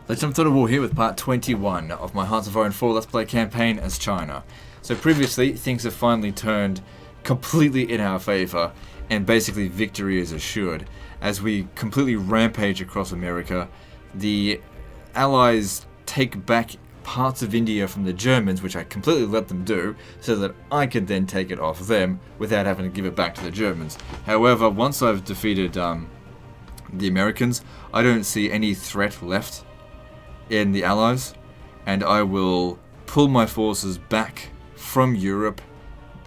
Let's jump to the war here with part 21 of my Hearts of Iron 4 Let's Play campaign as China. So previously, things have finally turned completely in our favour, and basically victory is assured. As we completely rampage across America, the Allies take back parts of India from the Germans, which I completely let them do, so that I could then take it off them without having to give it back to the Germans. However, once I've defeated the Americans, I don't see any threat left in the Allies, and I will pull my forces back from Europe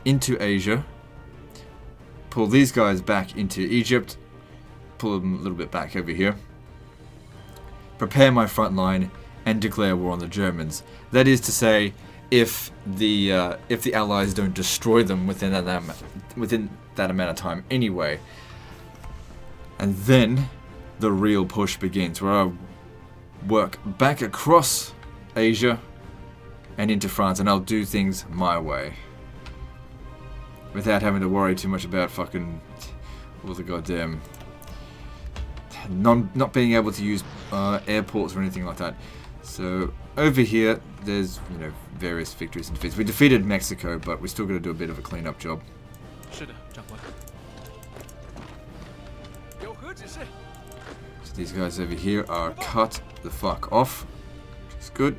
into Asia, pull these guys back into Egypt, pull them a little bit back over here, prepare my front line, and declare war on the Germans. That is to say, if the Allies don't destroy them within that amount of time anyway. And then the real push begins, where I work back across Asia and into France, and I'll do things my way without having to worry too much about fucking all the goddamn not being able to use airports or anything like that. So over here, there's various victories and defeats. We defeated Mexico, but we still got to do a bit of a cleanup job. So these guys over here are cut the fuck off, which is good.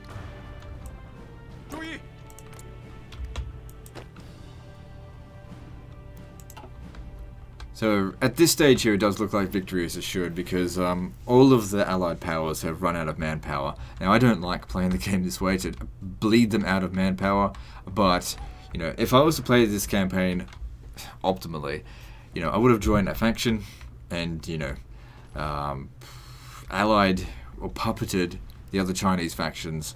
So at this stage here, it does look like victory is assured because all of the Allied powers have run out of manpower. Now, I don't like playing the game this way to bleed them out of manpower, but if I was to play this campaign optimally, I would have joined a faction and allied or puppeted the other Chinese factions,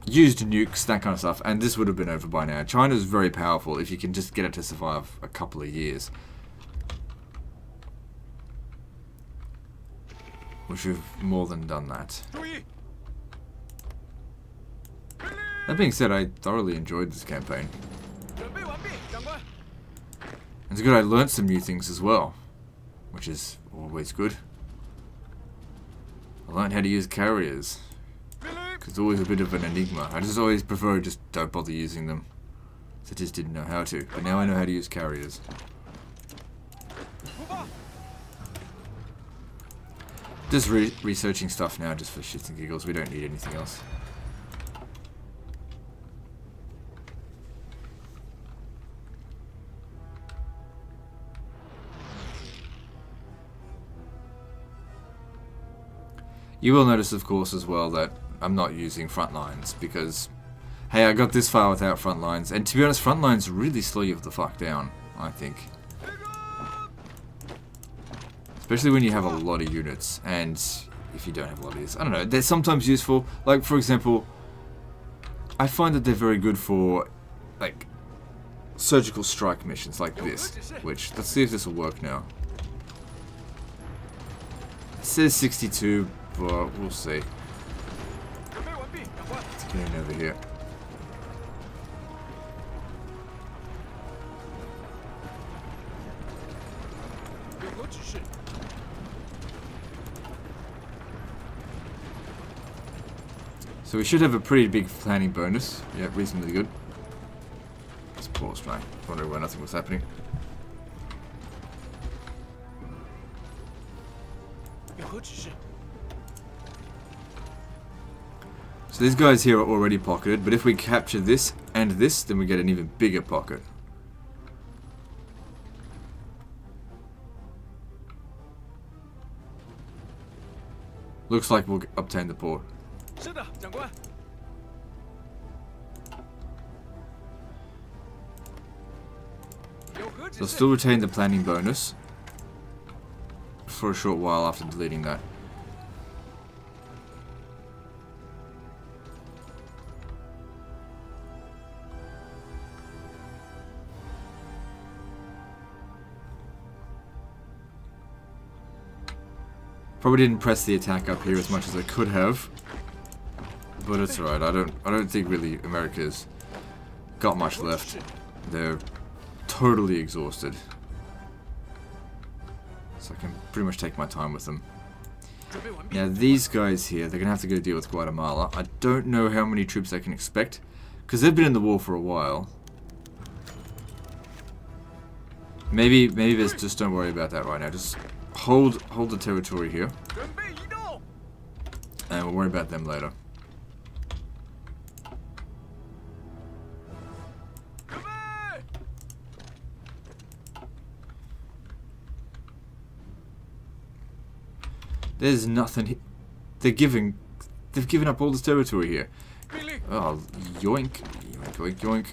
used nukes, that kind of stuff, and this would have been over by now. China's very powerful if you can just get it to survive a couple of years. Which we've more than done that. That being said, I thoroughly enjoyed this campaign. It's good I learnt some new things as well, which is always good. I learned how to use carriers. It's always a bit of an enigma. I just always prefer just don't bother using them. So I just didn't know how to. But now I know how to use carriers. Just researching stuff now just for shits and giggles. We don't need anything else. You will notice, of course, as well that I'm not using front lines because, hey, I got this far without front lines, and to be honest, front lines really slow you the fuck down, I think. Especially when you have a lot of units, and if you don't have a lot of these, I don't know, they're sometimes useful. Like, for example, I find that they're very good for, like, surgical strike missions like this, which, let's see if this will work now. It says 62, but we'll see. Let's get in over here. So we should have a pretty big planning bonus. Yeah, reasonably good. Let's pause, right? Wondering why nothing was happening. So these guys here are already pocketed, but if we capture this and this, then we get an even bigger pocket. Looks like we'll obtain the port. They'll still retain the planning bonus for a short while after deleting that. Probably didn't press the attack up here as much as I could have, but it's alright. I don't think really America's got much left. They're totally exhausted, so I can pretty much take my time with them. Now these guys here, they're gonna have to go deal with Guatemala. I don't know how many troops I can expect, because they've been in the war for a while. Maybe there's just, don't worry about that right now. Just hold the territory here, and we'll worry about them later. There's nothing. They've given up all this territory here. Oh, yoink, yoink, yoink, yoink.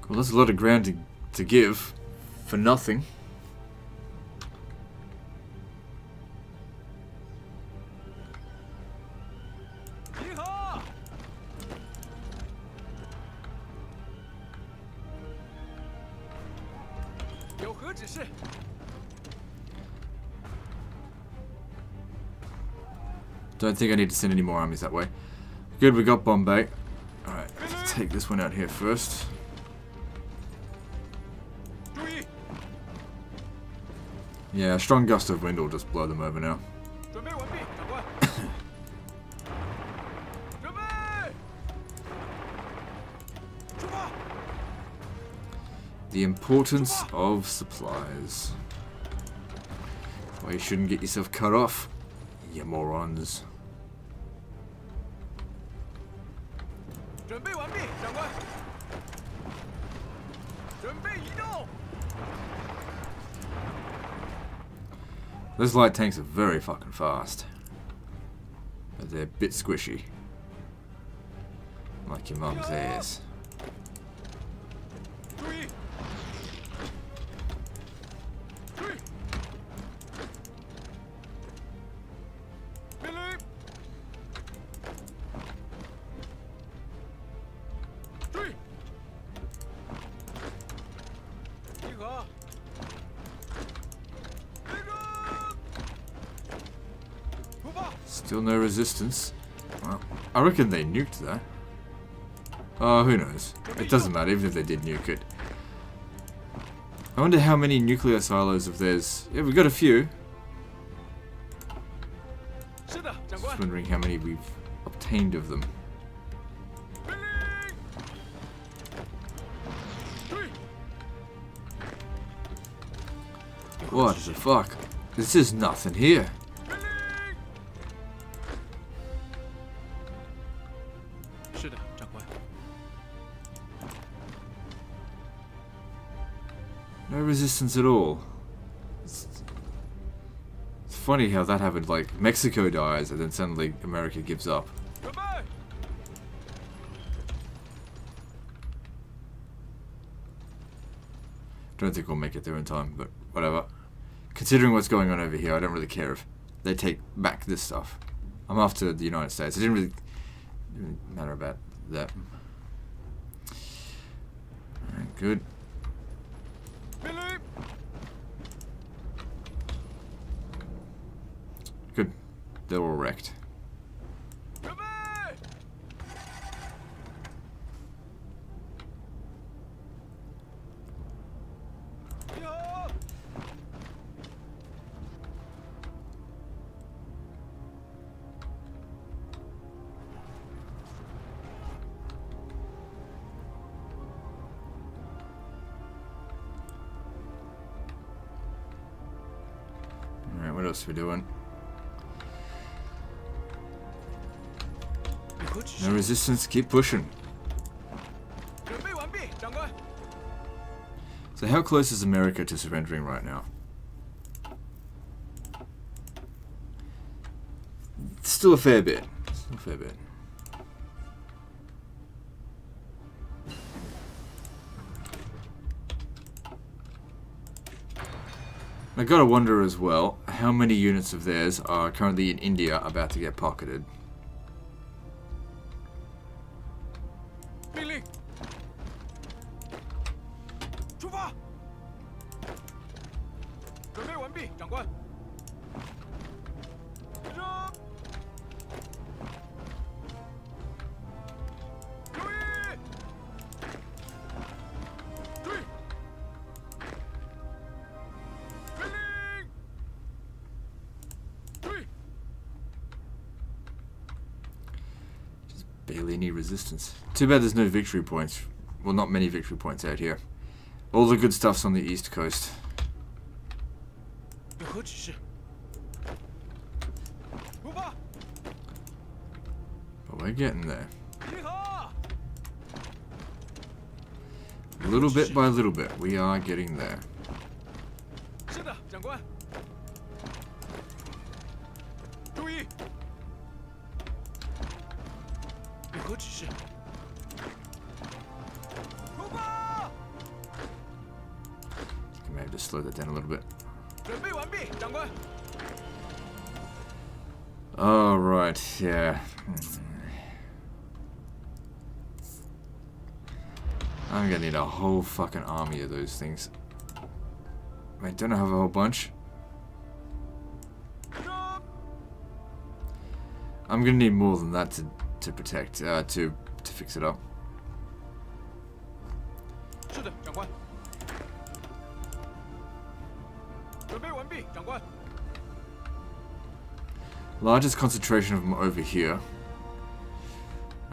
Well, that's a lot of ground to give for nothing. Don't think I need to send any more armies that way. Good, we got Bombay. Alright, let's take this one out here first. Yeah, a strong gust of wind will just blow them over now. The importance of supplies. Why you shouldn't get yourself cut off, you morons. Those light tanks are very fucking fast, but they're a bit squishy, like your mum's ass. Still no resistance. Well, I reckon they nuked that. Oh, who knows? It doesn't matter, even if they did nuke it. I wonder how many nuclear silos of theirs... Yeah, we got a few. Just wondering how many we've obtained of them. What the fuck? This is nothing here. No resistance at all. It's funny how that happened, like Mexico dies and then suddenly America gives up. Don't think we'll make it there in time, but whatever. Considering what's going on over here, I don't really care if they take back this stuff. I'm after the United States. It didn't really matter about that. Alright, good. Good. They're all wrecked. Alright, what else are we doing? No resistance, keep pushing. So how close is America to surrendering right now? Still a fair bit. Still a fair bit. I gotta wonder as well, how many units of theirs are currently in India about to get pocketed? 完毕，长官。立正。注意。注意。传令。注意。 Barely any resistance. Too bad there's no victory points. Well, not many victory points out here. All the good stuff's on the east coast. 有何指示？出发！ But we're getting there. 集合！ Little bit by little bit, we are getting there. 是的，长官。注意！有何指示？出发！ You may have to slow that down a little bit. 准备完毕，长官。 Oh, right, yeah. I'm gonna need a whole fucking army of those things. Wait, don't I have a whole bunch? I'm gonna need more than that to protect, to fix it up. 是的，长官。准备完毕，长官。 Largest concentration of them over here.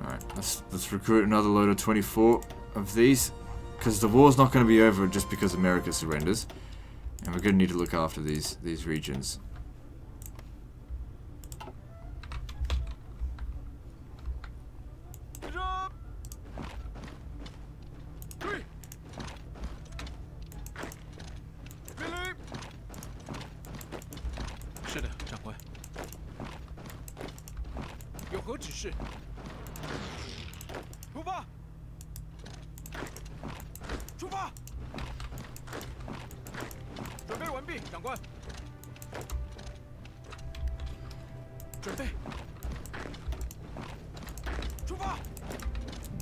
Alright, let's recruit another load of 24 of these. Because the war's not going to be over just because America surrenders. And we're going to need to look after these regions.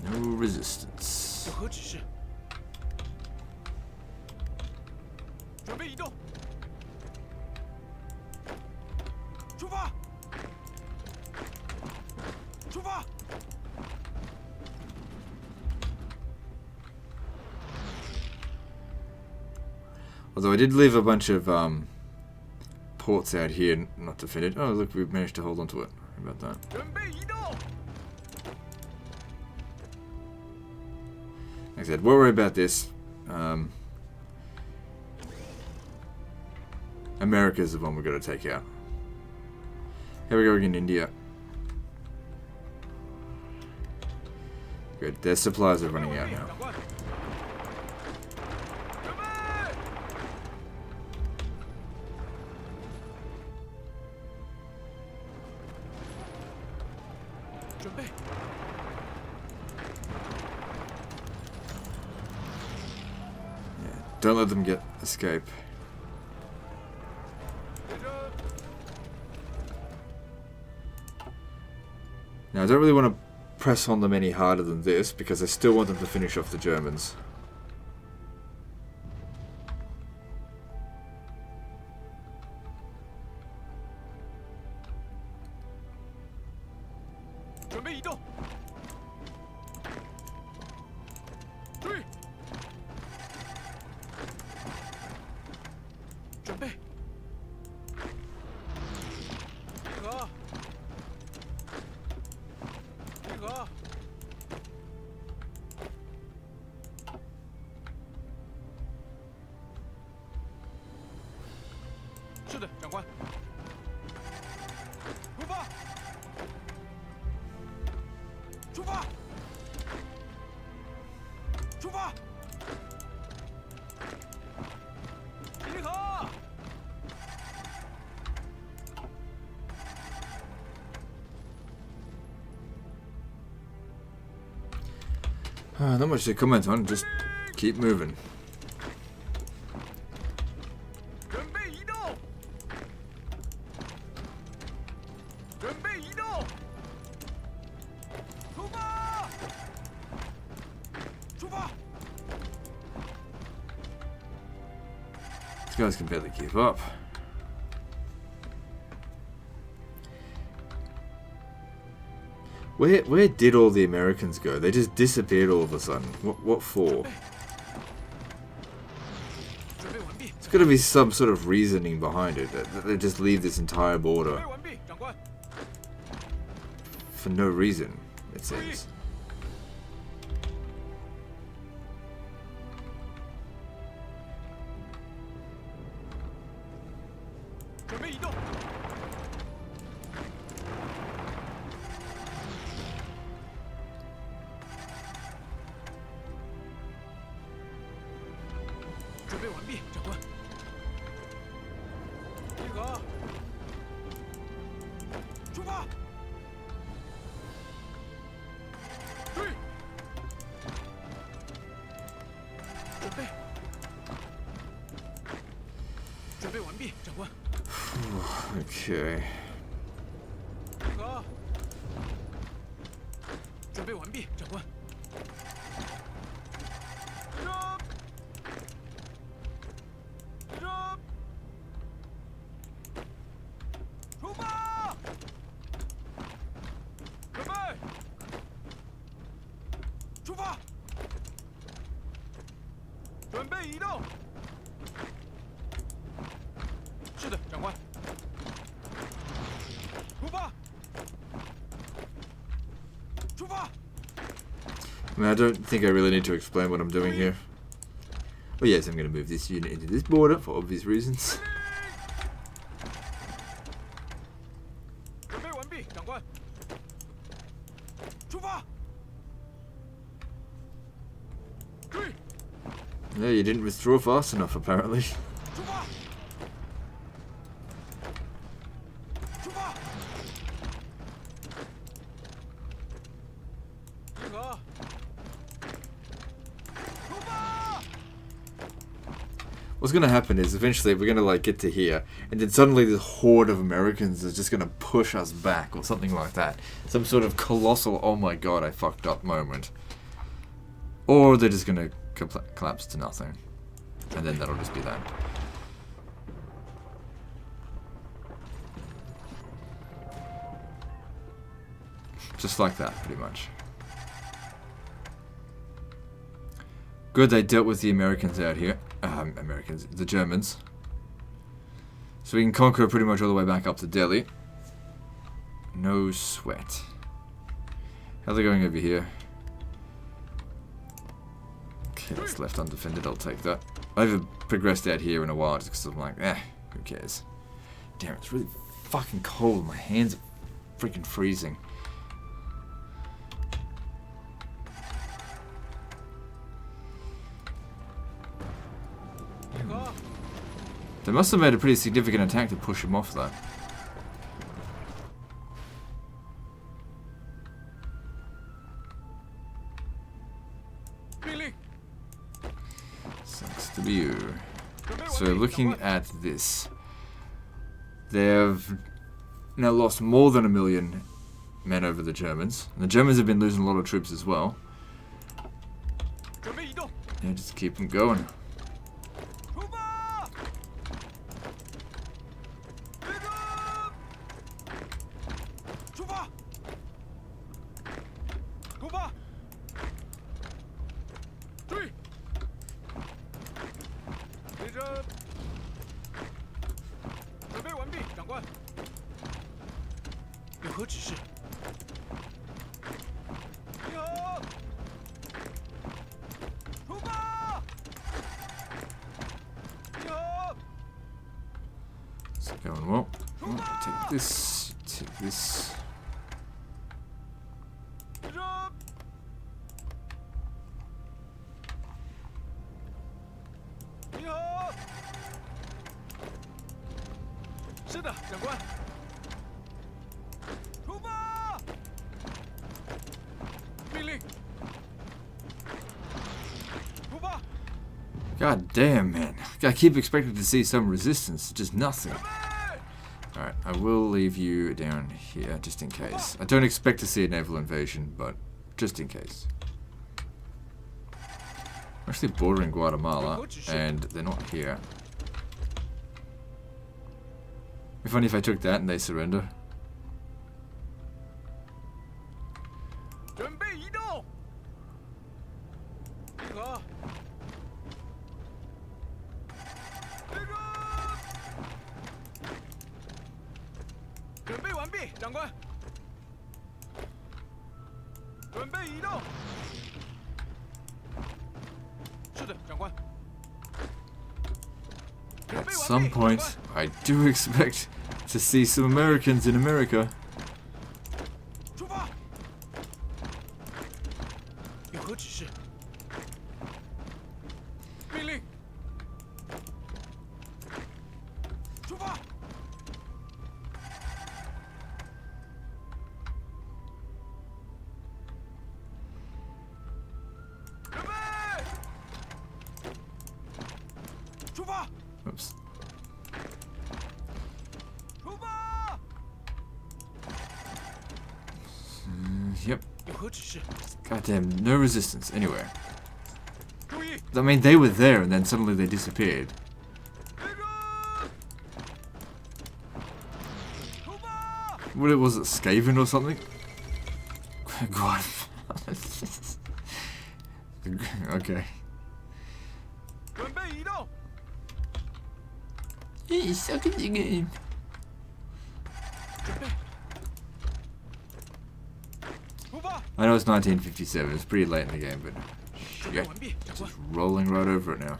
No resistance. 有何指示？准备移动。出发！出发！ Although I did leave a bunch of ports out here not defended. Oh, look, we've managed to hold on to it. How about that? 准备移动。 Like I said, we'll worry about this. America's the one we're going to take out. Here we go again, India. Good, their supplies are running out now. Don't let them escape. Now, I don't really want to press on them any harder than this, because I still want them to finish off the Germans. Not much to comment on, just keep moving. These guys can barely keep up. Where did all the Americans go? They just disappeared all of a sudden. What for? There's got to be some sort of reasoning behind it. That they just leave this entire border for no reason, it seems. Okay. I mean, I don't think I really need to explain what I'm doing here. Oh yes, I'm going to move this unit into this border for obvious reasons. No, you didn't withdraw fast enough, apparently. What's gonna happen is eventually we're gonna like get to here, and then suddenly this horde of Americans is just gonna push us back or something like that. Some sort of colossal "oh my god, I fucked up" moment. Or they're just gonna collapse to nothing, and then that'll just be that. Just like that, pretty much. Good, they dealt with the Americans out here. The Germans. So we can conquer pretty much all the way back up to Delhi. No sweat. How are they going over here? Okay, that's left undefended, I'll take that. I haven't progressed out here in a while just because I'm like, who cares? Damn, it's really fucking cold. My hands are freaking freezing. They must have made a pretty significant attack to push him off, though. Sucks to be you. So, looking at this, they've now lost more than 1 million men over the Germans. And the Germans have been losing a lot of troops as well. Yeah, just keep them going. Going well. Take this. Take this. God damn, man. I keep expecting to see some resistance, just nothing. Alright, I will leave you down here, just in case. I don't expect to see a naval invasion, but just in case. I'm actually bordering Guatemala, and they're not here. Be funny if I took that and they surrender. 准备移动。集合。立正。准备完毕，长官。准备移动。是的，长官。 At some point, I do expect to see some Americans in America. 出发。有何指示？命令。出发。准备。出发。 Oops. 出发。 Yep. 有何指示？ Goddamn, no resistance anywhere. 注意。 I mean, they were there and then suddenly they disappeared. 立正。出发。 What was it, Skaven or something? God. Okay. 准备移动。 Hey, suck at the game. 准备。出发。 I know it's 1957, it's pretty late in the game, but 准备完毕，长官。 just rolling right over it now.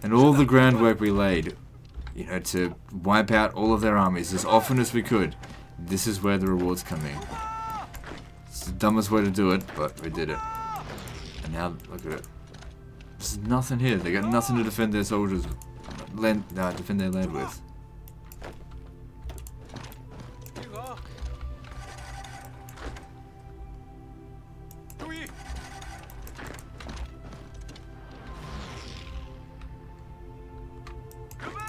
And all the groundwork we laid, you know, to wipe out all of their armies as often as we could, this is where the rewards come in. It's the dumbest way to do it, but we did it. And now, look at it. There's nothing here. They got nothing to defend their soldiers, defend their land with. 集合。注意。准备。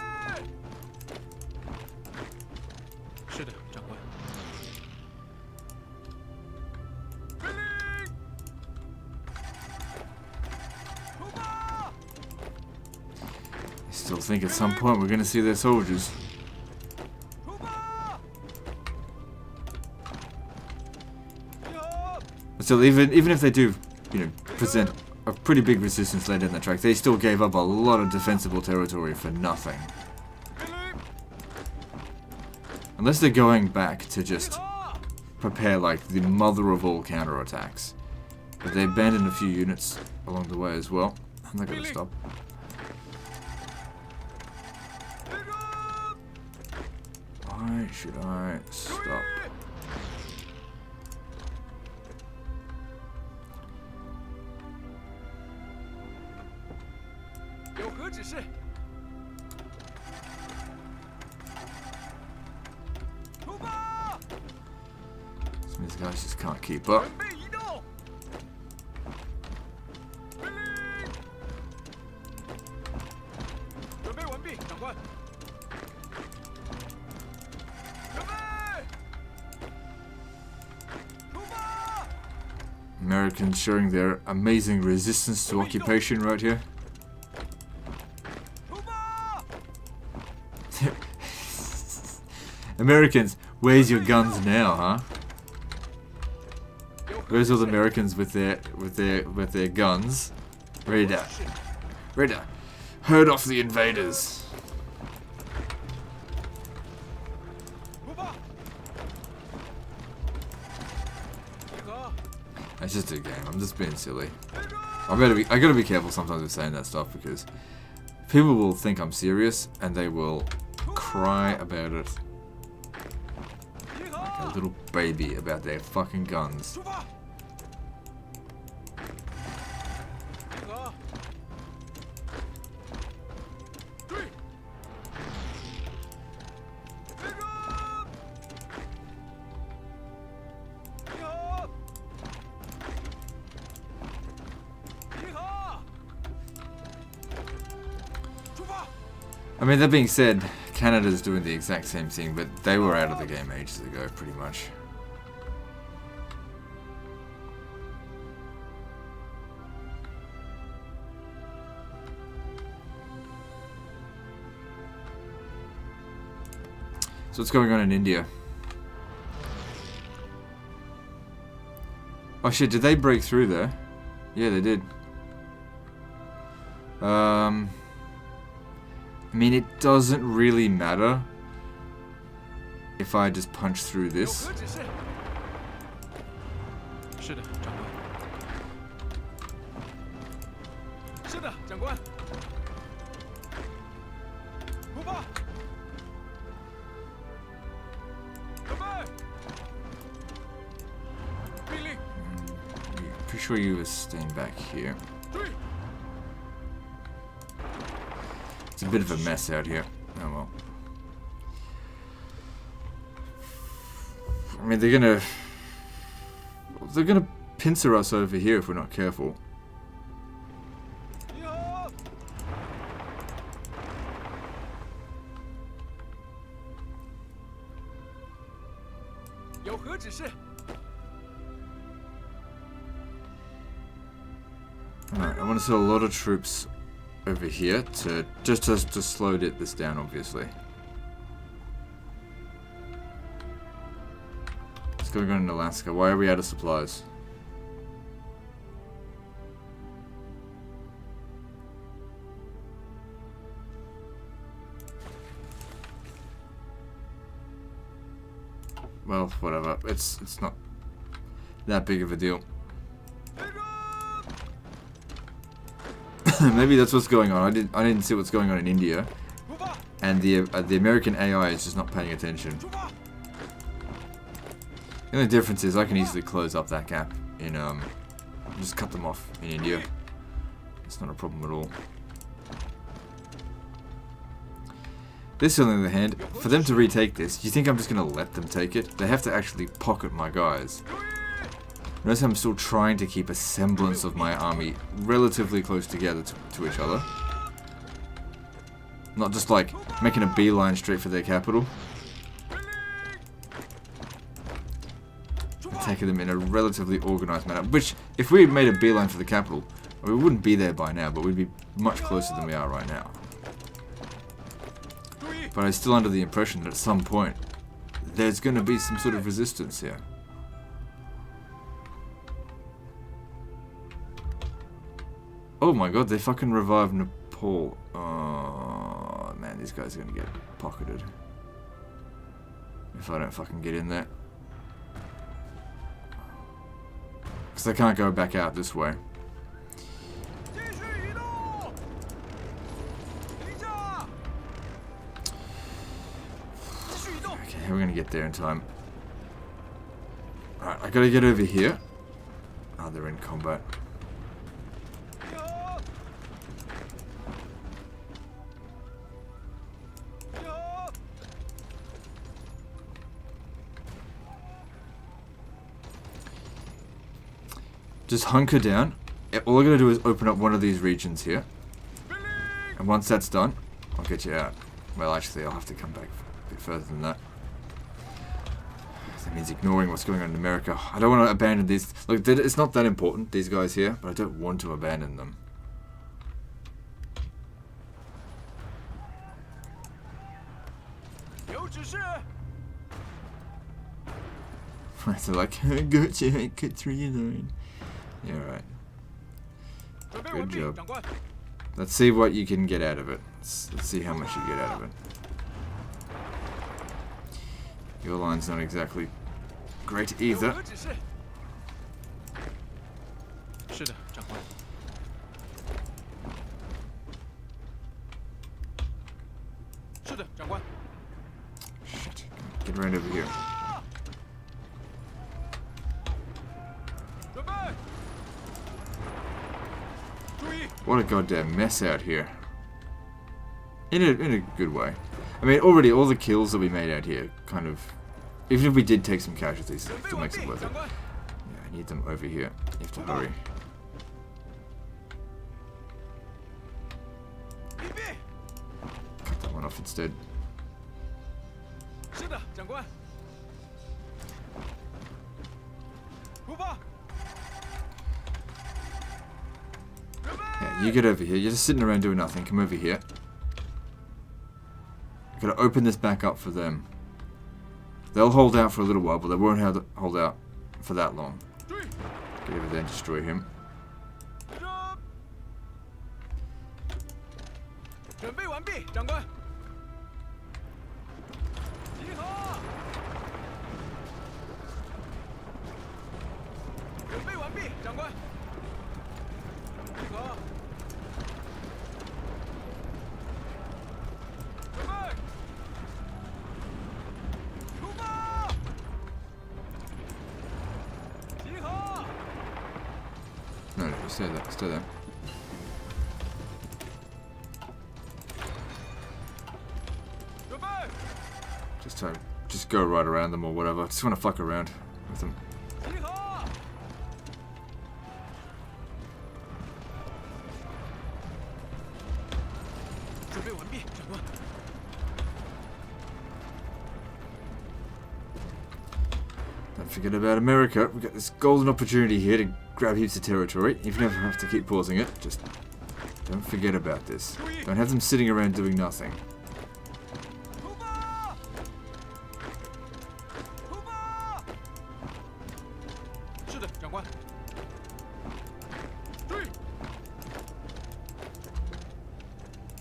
是的，长官。命令。出发。 I still think at some point we're going to see their soldiers. 出发。集合。 Still, even if they do, you know, present a pretty big resistance later in the track, they still gave up a lot of defensible territory for nothing. 命令。 Unless they're going back to 集 just 合。 prepare like the mother of all counterattacks. But they abandoned a few units along the way as well. I'm not going to stop. 立正。 Why should I 注 stop? 意。有何指示？出发！ Some of these guys just can't keep up. 准备移动。命令。准备完毕，长官。准备。出发！ Americans showing their amazing resistance to occupation right here. 出发！ Americans, where's your guns now, huh? 有何 Where's all the 指示？ Americans with their guns? Ready to herd off the invaders. 出发！集合！ It's just a game. I'm just being silly. 立正！ I gotta be careful sometimes with saying that stuff because people will think I'm serious and they will cry about it 集 like a 合！ little baby about their fucking guns. 出发！集合！注意！立正！集合！集合！出发！ I mean, that being said, Canada's doing the exact same thing, but they were out of the game ages ago, pretty much. So what's going on in India? Oh shit, did they break through there? Yeah, they did. I mean, it doesn't really matter if I just punch through this. 是的，长官。是的，长官。出发。准备。命令。Pretty sure you were staying back here. 注意。 It's a bit of a mess out here. Oh well. I mean, they're gonna pincer us over here if we're not careful. 集合。有何指示？ Alright, I want to send a lot of troops over here to just to slow this down, obviously. What's going on in Alaska? Why are we out of supplies? Well, whatever. It's not that big of a deal. Maybe that's what's going on. I didn't see what's going on in India, and the American AI is just not paying attention. The only difference is I can easily close up that gap in just cut them off in India. It's not a problem at all. This, on the other hand, for them to retake this, do you think I'm just gonna let them take it? They have to actually pocket my guys. Notice I'm still trying to keep a semblance of my army relatively close together to each other. Not just like making a beeline straight for their capital. Attacking them in a relatively organized manner. Which, if we had made a beeline for the capital, we wouldn't be there by now, but we'd be much closer than we are right now. But I'm still under the impression that at some point, there's going to be some sort of resistance here. Oh my god, they fucking revived Nepal. Oh man, these guys are gonna get pocketed. If I don't fucking get in there. Because they can't go back out this way. Okay, how are we gonna get there in time? Alright, I gotta get over here. Oh, they're in combat. Just hunker down. All I gotta do is open up one of these regions here. And once that's done, I'll get you out. Well, actually, I'll have to come back a bit further than that. That means ignoring what's going on in America. I don't want to abandon these. Look, it's not that important, these guys here, but I don't want to abandon them. So like, I got you, I cut through your line. Yeah, right. Good job. Let's see what you can get out of it. Let's see how much you get out of it. Your line's not exactly great either. Shit, get right over here. What a goddamn mess out here. In a good way. I mean, already all the kills that we made out here, kind of, even if we did take some casualties, it still makes it worth it. Yeah, I need them over here. You have to hurry. Cut that one off instead. Yeah, you get over here. You're just sitting around doing nothing. Come over here. I've got to open this back up for them. They'll hold out for a little while, but they won't hold out for that long. 对， Get over there and destroy him. 这，准备完毕，长官。集合。准备完毕，长官。集合。准备。出发。集合。 No, no, stay there. Stay there. 准备。 Just go right around them or whatever. Just want to fuck around with them. 集合。准备完毕，长官。 Don't forget about America. We've got this golden opportunity here to grab heaps of territory. If you never have to keep pausing it, just don't forget about this. Don't have them sitting around doing nothing. 出发！出发！是的，长官。对。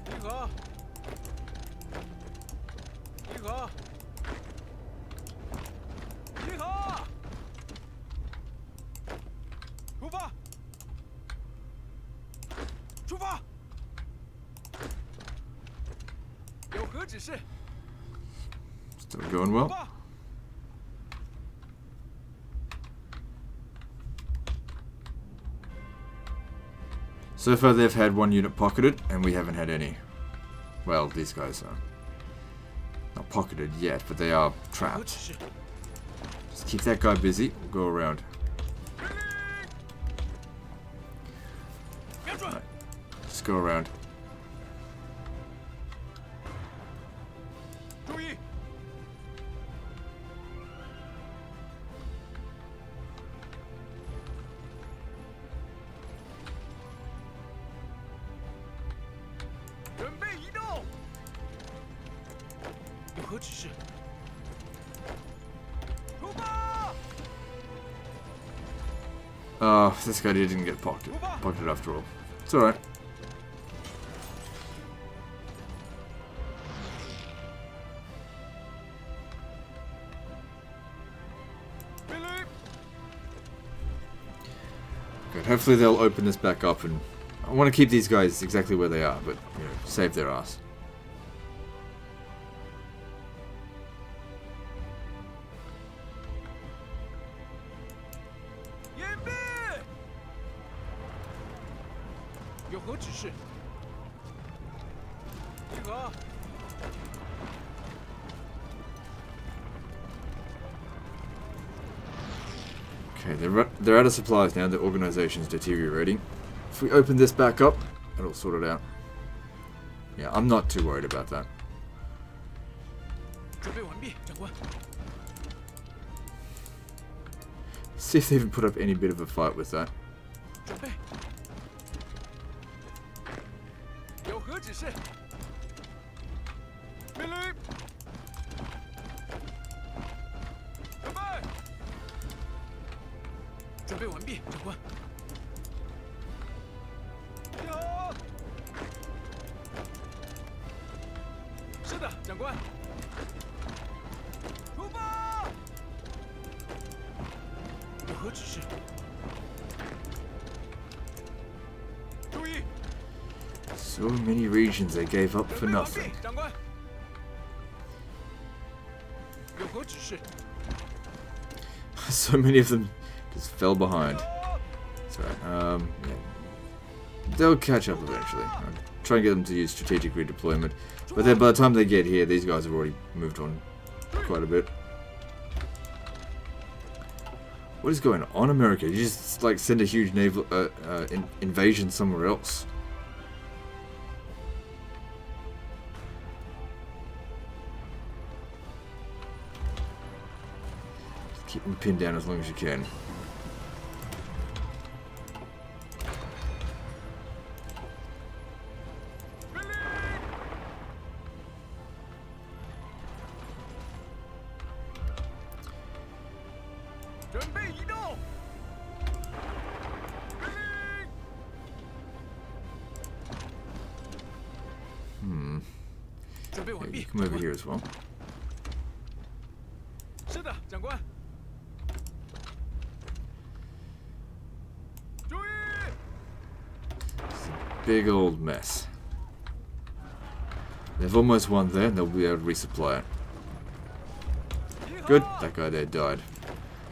集合。集合。集合。出发！出发！有何指示？ Still going well. 出发！ So far they've had one unit pocketed, and we haven't had any. Well, these guys are not pocketed yet, but they are 何 trapped. 指示？ Just keep that guy busy. We'll go around. 瞄准！ Just go around. 注意！ 准备移动。有何指示？出发！ This guy didn't get pocketed after all. It's alright. 命令！ Good. Hopefully they'll open this back up, and I want to keep these guys exactly where they are, but save their ass. 掩蔽！有何指示？集合！ Okay, they're out of supplies now. Their organization's deteriorating. If we open this back up, it'll sort it out. Yeah, I'm not too worried about that. 准备完毕，长官。 See if they even put up any bit of a fight with that. 准备。有何指示？命令！准备！准备完毕，长官。集合！是的，长官。出发！有何指示？注意！ So many regions they gave up for 准备完 nothing. 毕，长官。有何指示？ So many of them just fell behind. It's alright. Yeah. They'll catch up eventually. I'll try and get them to use strategic redeployment. But then by the time they get here, these guys have already moved on quite a bit. What is going on, America? You just like send a huge naval invasion somewhere else. Just keep them pinned down as long as you can. 准备移动。命令。 准备完 Okay, 毕 you。come over here as well. 是的，长官。注意！ Big old mess. They've almost won there, and they'll be able to resupply it. Good, that guy there died.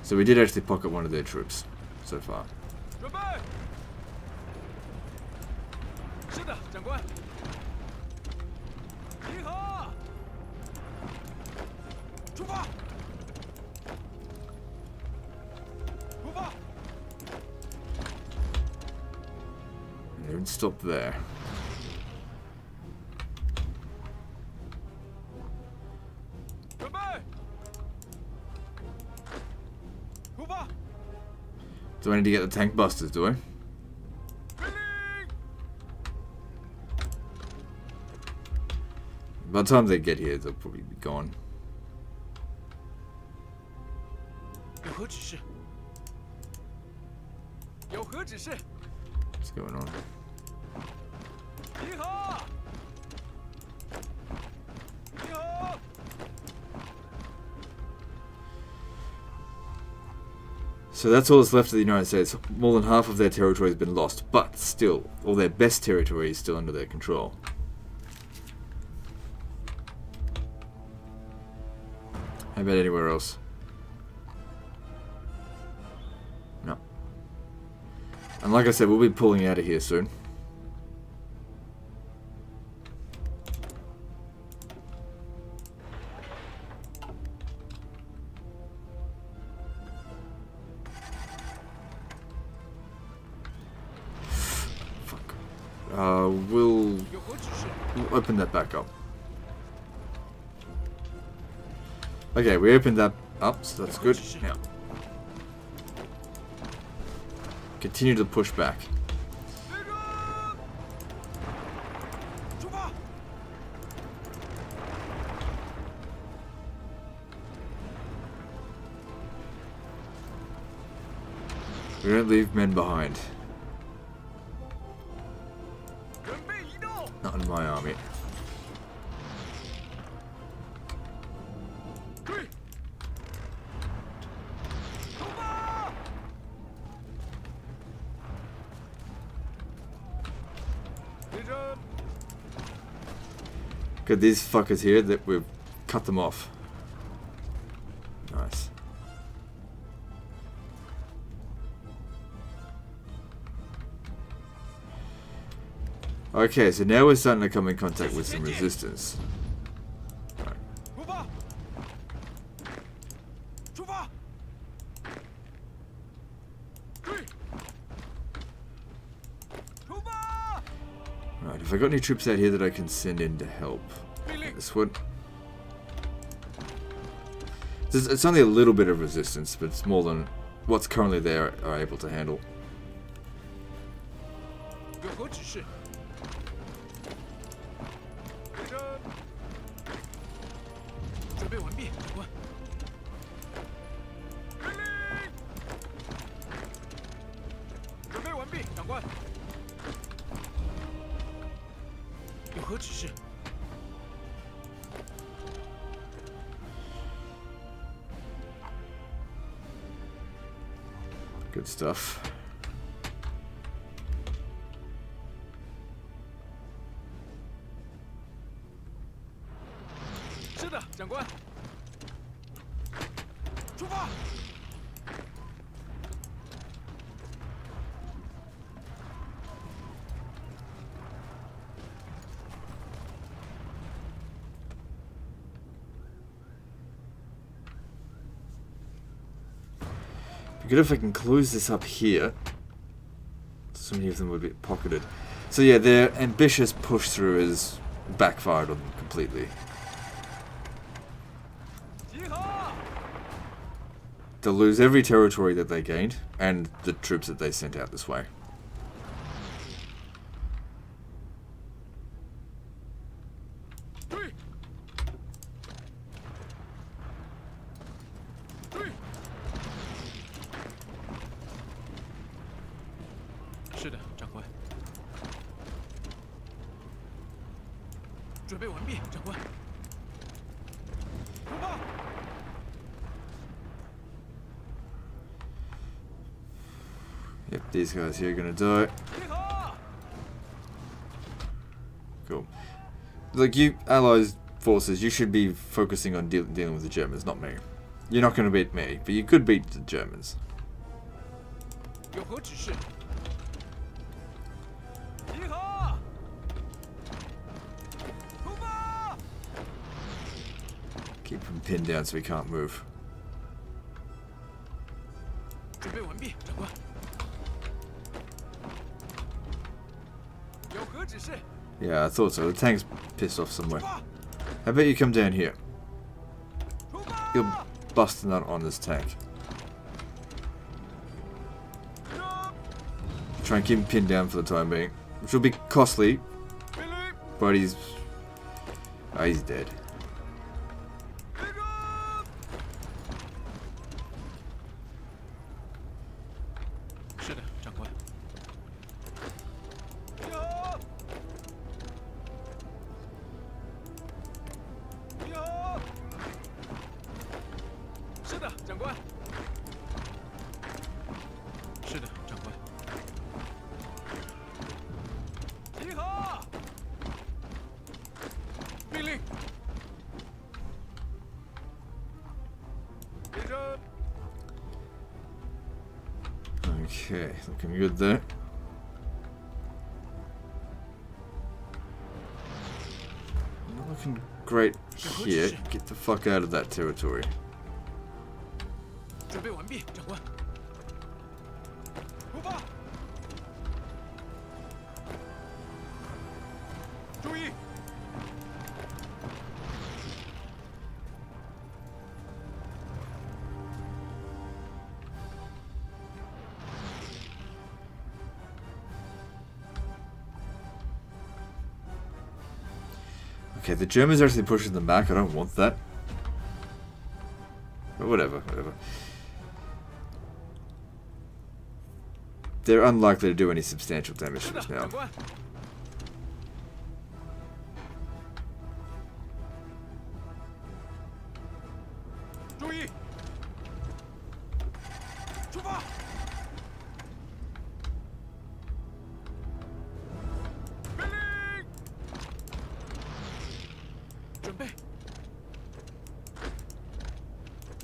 So we did actually pocket one of their troops so far. 准备。是的，长官。集合！出发！出发！ And they would stop there. 准备！出发！ Do I need to get the tank busters, do I? 命令！ By the time they get here, they'll probably be gone. 有何指示？有何指示？ What's going on? 集合！集合！ So that's all that's left of the United States. More than half of their territory has been lost, but still, all their best territory is still under their control. How about anywhere else? No. And like I said, we'll be pulling out of here soon. Fuck. We'll 有何指示？ open that back up. Okay, we opened that up, so that's good. Now, continue to push back. 立正！出发！ We don't leave men behind. 准备移动！ Not in my army. 对！出发！ 立正！ Got these fuckers here that we've cut them off. Nice. Okay, so now we're starting to come in contact with some resistance. Right. 出发！出发！对！出发！ Right, have I got any troops out here that I can send in to help? 命令！ This one. It's only a little bit of resistance, but it's more than what's currently there are able to handle. 有何指示？立正！准备完毕，长官。命令！准备完毕，长官。有何指示？ Good stuff. 是的，长官。出发！ Be good if I can close this up here. So many of them would be pocketed. So yeah, their ambitious push through has backfired on them completely. 集合！ They'll lose every territory that they gained, and the troops that they sent out this way. 对！对！准备完毕，长官。出发！ Yep, these guys here are gonna die. 集合！ Cool. Like, you Allies forces, you should be focusing on dealing with the Germans, not me. You're not gonna beat me, but you could beat the Germans. 有何指示？集合！出发！ Keep him pinned down so he can't move. 准备完毕，长官。有何指示？ Yeah, I thought so. The tank's pissed off 出 somewhere. 发！ I bet you come down here. 出发！ You'll bust a nut on this tank. Try and keep him pinned down for the time being. Which will be costly, 命令！ but he's dead. 立正！是的，长官。集合！集合！是的，长官。是的，长官。集合！命令！立正！ Okay, looking good there. Not looking great here. Get the fuck out of that territory. 准备完毕，长官。出发！注意！ Okay, the Germans are actually pushing them back. I don't want that. But whatever. They're unlikely to do any substantial damage 是 to 的， us now. 长官。注意！出发！命令！准备！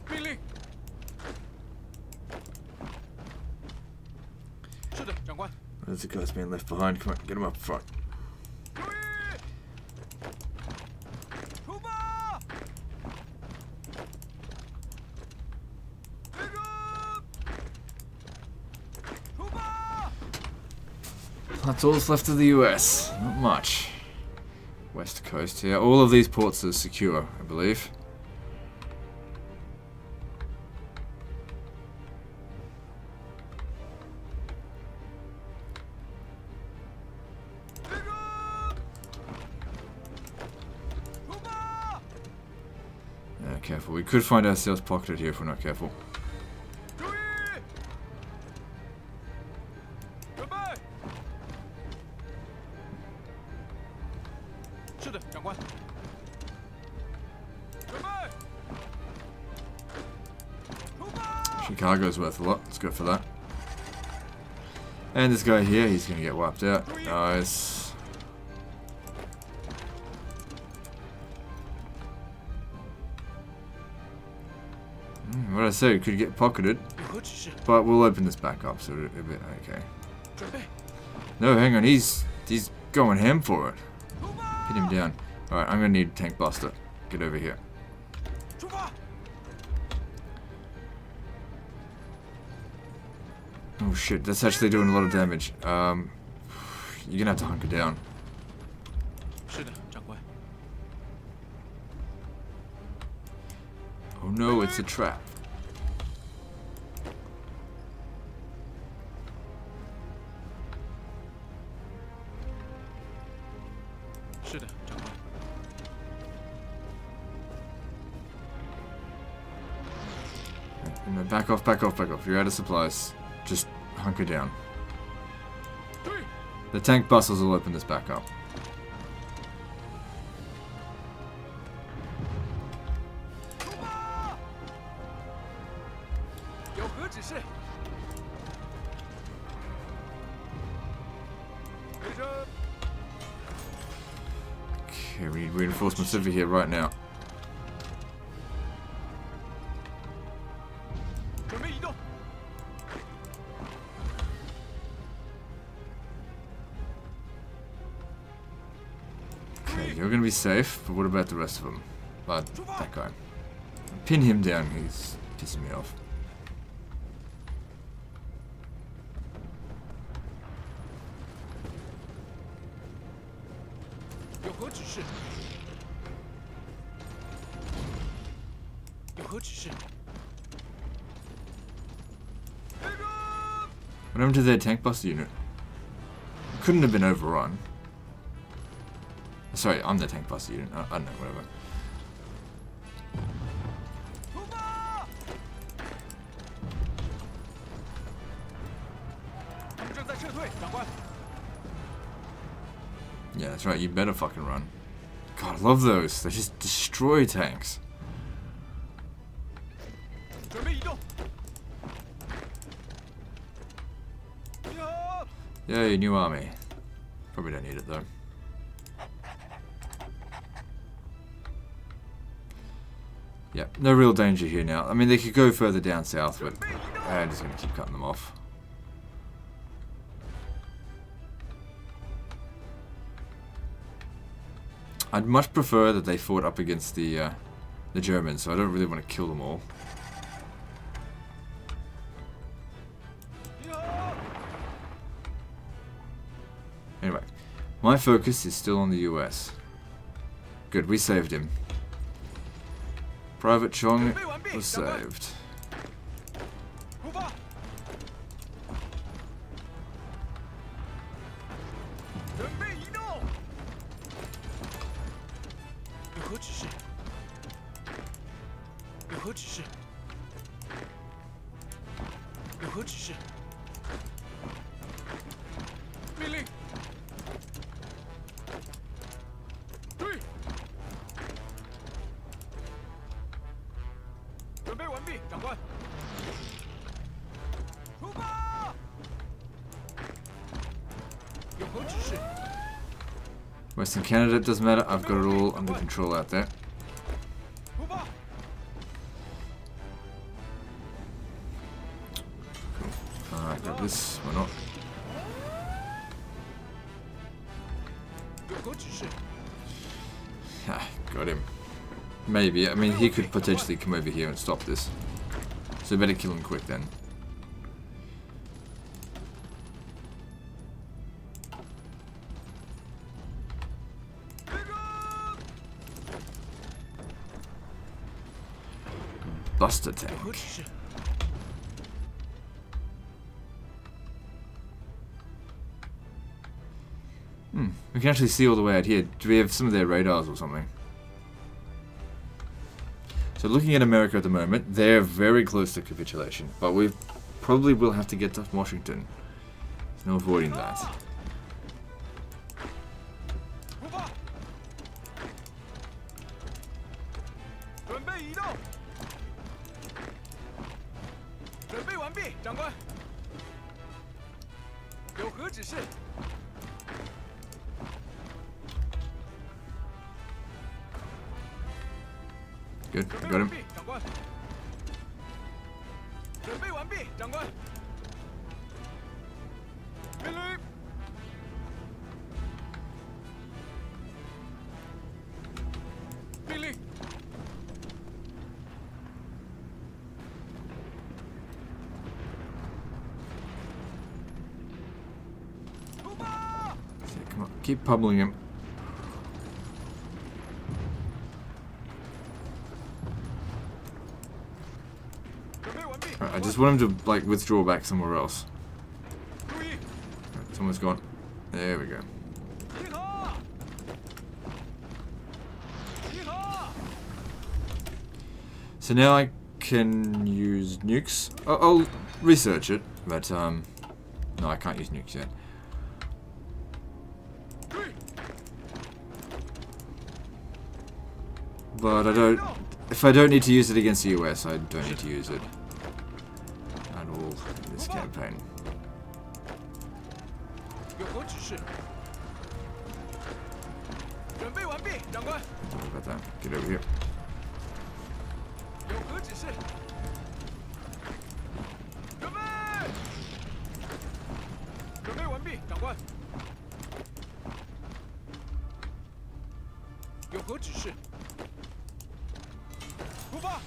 命令！是的，长官。 There's the guys being left behind. Come on, get them up front. 注意！出发！立正！出发！ That's all that's left of the US. Not much. West Coast, yeah. All of these ports are secure, I believe. Careful. We could find ourselves pocketed here if we're not careful. 注意！准备！是的，长官。准备！出发！ Chicago's worth a lot. Let's go for that. And this guy here, he's going to get wiped out. Nice. What I say, we could get pocketed, 有何指示？ but we'll open this back up, so it'll be okay. 准备！ No, hang on, he's going ham for it. 出发！ Hit him down. Alright, I'm gonna need Tank Buster. Get over here. 出发！ Oh shit, that's actually doing a lot of damage. You're gonna have to hunker down. 是的，长官。 Oh no, it's a trap. 是的，长官。 No, back off, back off, back off. You're out of supplies. Just hunker down. 注意！ The tank bustles will open this back up. 指示。回声。 Okay, we need reinforcements over here right now. 准备移动。 Okay, you're gonna be safe, but what about the rest of them? Like that guy. Pin him down, he's pissing me off. 有何指示？有何指示？ What happened to their tank bus unit? Couldn't have been overrun. Sorry, I'm the tank bus unit. I don't know, whatever. 出发！我们正在撤退，长官。 Yeah, that's right, you better fucking run. God, I love those. They just destroy tanks. 准备移动。集合！ Yay, new army. Probably don't need it though. Yeah, no real danger here now. I mean, they could go further down south, but I'm just going to keep cutting them off. I'd much prefer that they fought up against the Germans, so I don't really want to kill them all. 集合！ Anyway, my focus is still on the US. Good, we saved him. Private Chong was saved. 出发！准备移动。有何指示？有何指示？有何指示？命令。对。准备完毕，长官。出发！有何指示？ Western Canada, it doesn't matter. I've got it all under control out there. 出发！ Alright, grab this. Why not? 有何指示？ Ah, got him. Maybe. I mean, he could potentially come over here and stop this. So better kill him quick then. Buster tank. 有何指示？ We can actually see all the way out here. Do we have some of their radars or something? So looking at America at the moment, they're very close to capitulation. But we probably will have to get to Washington. There's no avoiding that. 出发！准备移动。准备完毕，长官。有何指示？ Good, 准 I 备 got 完 him. 毕，长官。准备完毕，长官。命令。命令。出发！ Come on, keep pummeling him. Right, I just want him to like withdraw back somewhere else. 注意， Right, someone's gone. There we go. 集合！集合！ So now I can use nukes. I'll research it, but no, I can't use nukes yet. 对， But I don't. If I don't need to use it against the US, I don't need to use it at all. this campaign. 有何指示？准备完毕，长官。 Don't worry about that. Get over here. 有何指示？准备。准备完毕，长官。有何指示？出发。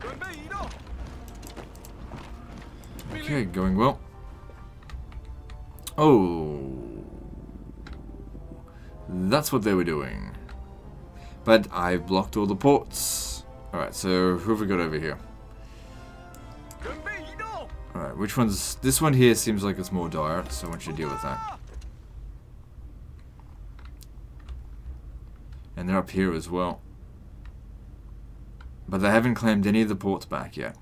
准备移动。 Okay, going well. Oh, that's what they were doing. But I blocked all the ports. Alright, so who have we got over here? 准备移动。 Alright, which one's... This one here seems like it's more dire, so I want you to deal with that. And they're up here as well. But they haven't claimed any of the ports back yet.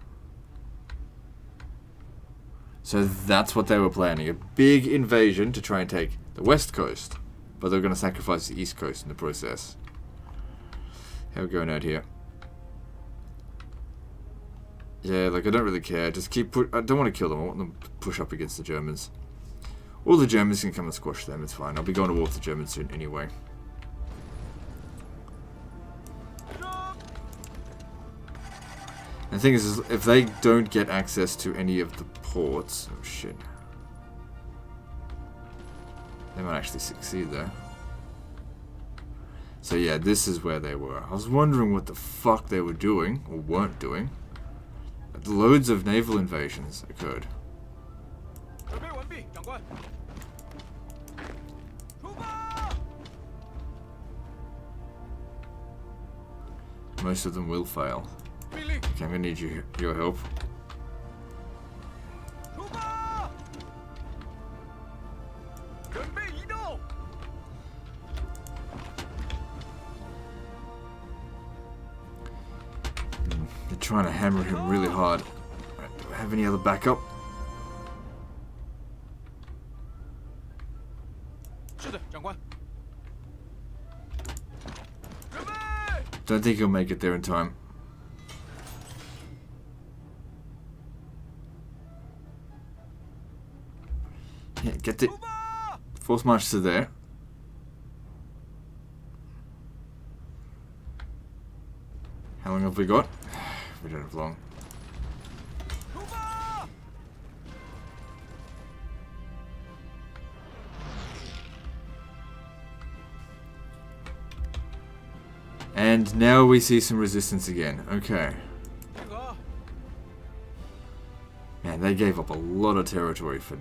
So that's what they were planning. A big invasion to try and take the west coast. But they're going to sacrifice the east coast in the process. How are we going out here? Yeah, like I don't really care. Just keep I don't want to kill them. I want them to push up against the Germans. All the Germans can come and squash them. It's fine. I'll be going to war with the Germans soon anyway. And the thing is if they don't get access to any of the ports... Oh shit. They might actually succeed there. So yeah, this is where they were. I was wondering what the fuck they were doing, or weren't doing. Loads of naval invasions occurred. Most of them will fail. Okay, I'm gonna need your help. They're trying to hammer him really hard. Right, do I have any other backup? Don't think he'll make it there in time. Yeah, get it. Force march to there. How long have we got? We don't have long. And now we see some resistance again. Okay. Man, they gave up a lot of territory for...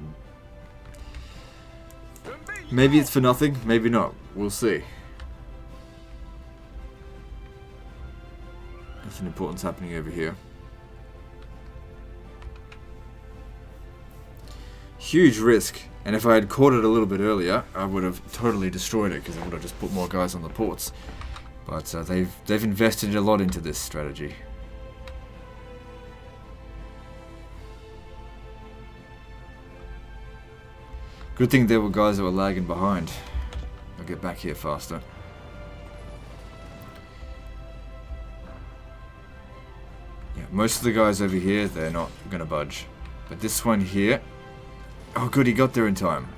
Maybe it's for nothing, maybe not. We'll see. Nothing important's happening over here. Huge risk. And if I had caught it a little bit earlier, I would have totally destroyed it because I would have just put more guys on the ports. But they've invested a lot into this strategy. Good thing there were guys that were lagging behind. I'll get back here faster. Yeah, most of the guys over here, they're not going to budge. But this one here... Oh good, he got there in time.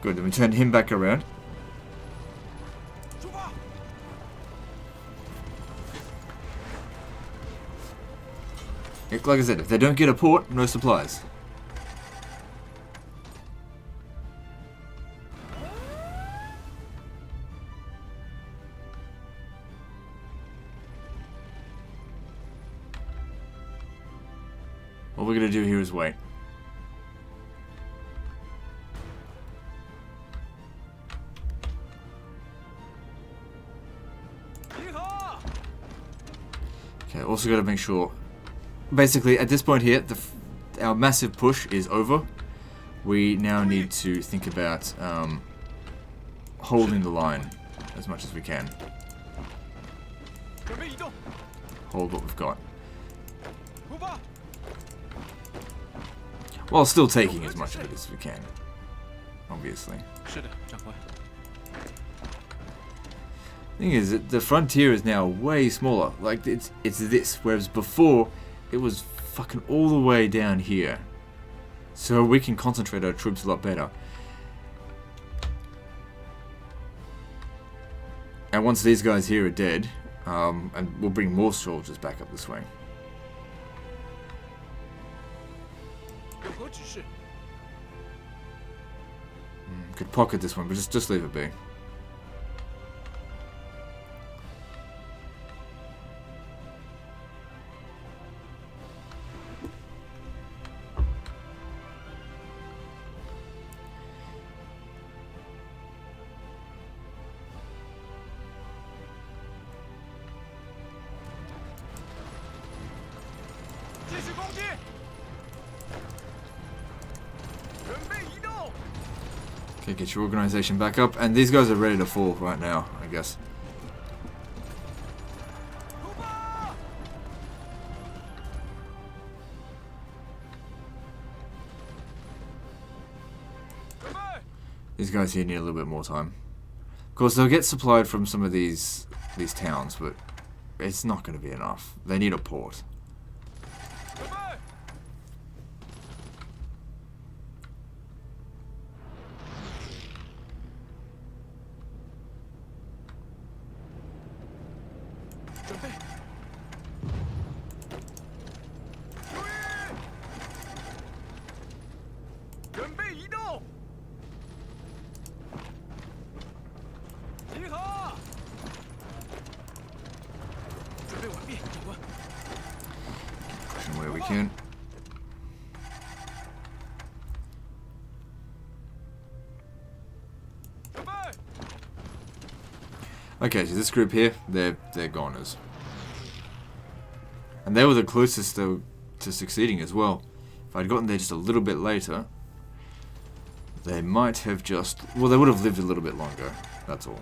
Good, then we turn him back around. Like I said, if they don't get a port, no supplies. What we're going to do here is wait. Okay, also got to make sure... Basically, at this point here, our massive push is over. We now need to think about holding the line as much as we can. Hold what we've got. while still taking as much of it as we can, obviously. 是的，长官。 Thing is, that the frontier is now way smaller. Like it's this, whereas before it was fucking all the way down here. So we can concentrate our troops a lot better. And once these guys here are dead, and we'll bring more soldiers back up this way. 有何指示？ Could pocket this one, but just leave it be. Okay, get your organization back up, and these guys are ready to fall right now, I guess. These guys here need a little bit more time. Of course, they'll get supplied from some of these towns, but it's not going to be enough. They need a port. Where we can. Okay, so this group here, they're goners. And they were the closest to succeeding as well. If I'd gotten there just a little bit later, they might have just... Well, they would have lived a little bit longer, that's all.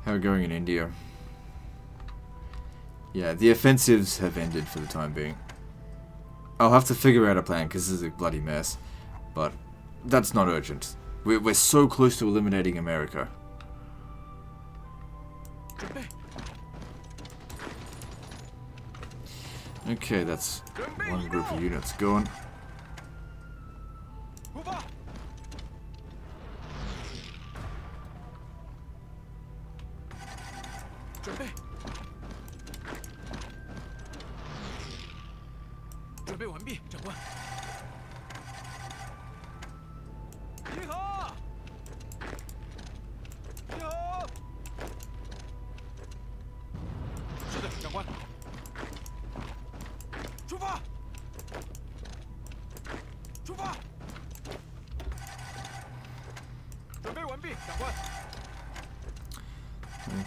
How are we going in India? Yeah, the offensives have ended for the time being. I'll have to figure out a plan because this is a bloody mess. But that's not urgent. We're so close to eliminating America. Okay, that's one group of units gone.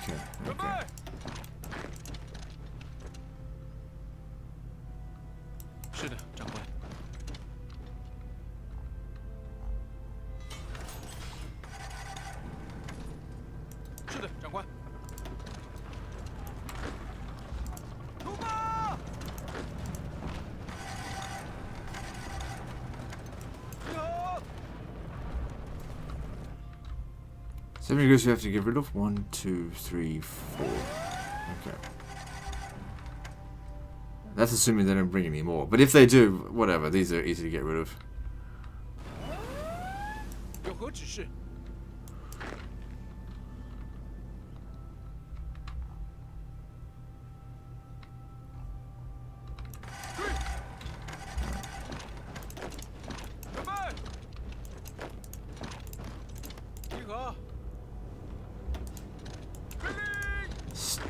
Okay, okay. How many groups we have to get rid of? 1, 2, 3, 4. Okay. That's assuming they don't bring any more. But if they do, whatever. These are easy to get rid of.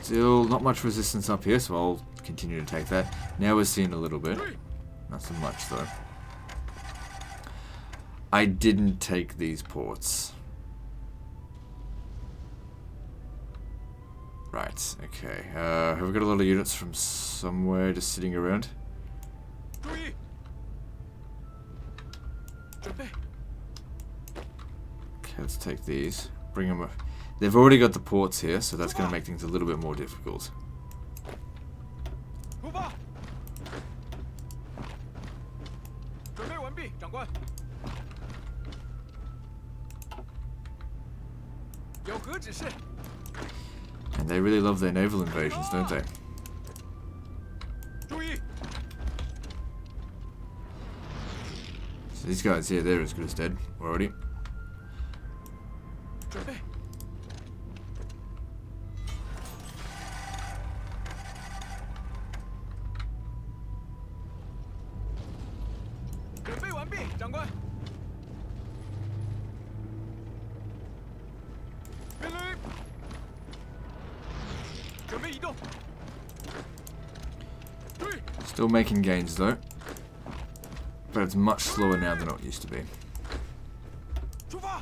Still not much resistance up here, so I'll continue to take that. Now we're seeing a little bit. Not so much, though. I didn't take these ports. Right, okay. Have we got a lot of units from somewhere just sitting around? 注意，准备， Okay, let's take these. Bring them up. They've already got the ports here, so that's going to make things a little bit more difficult. 出发，准备完毕，长官。有何指示？ And they really love their naval invasions, don't they? 注意， So these guys here, they're as good as dead already. 准备，准备完毕，长官。命令，准备移动。注意， Still making gains though. But it's much slower now than it used to be. 出发。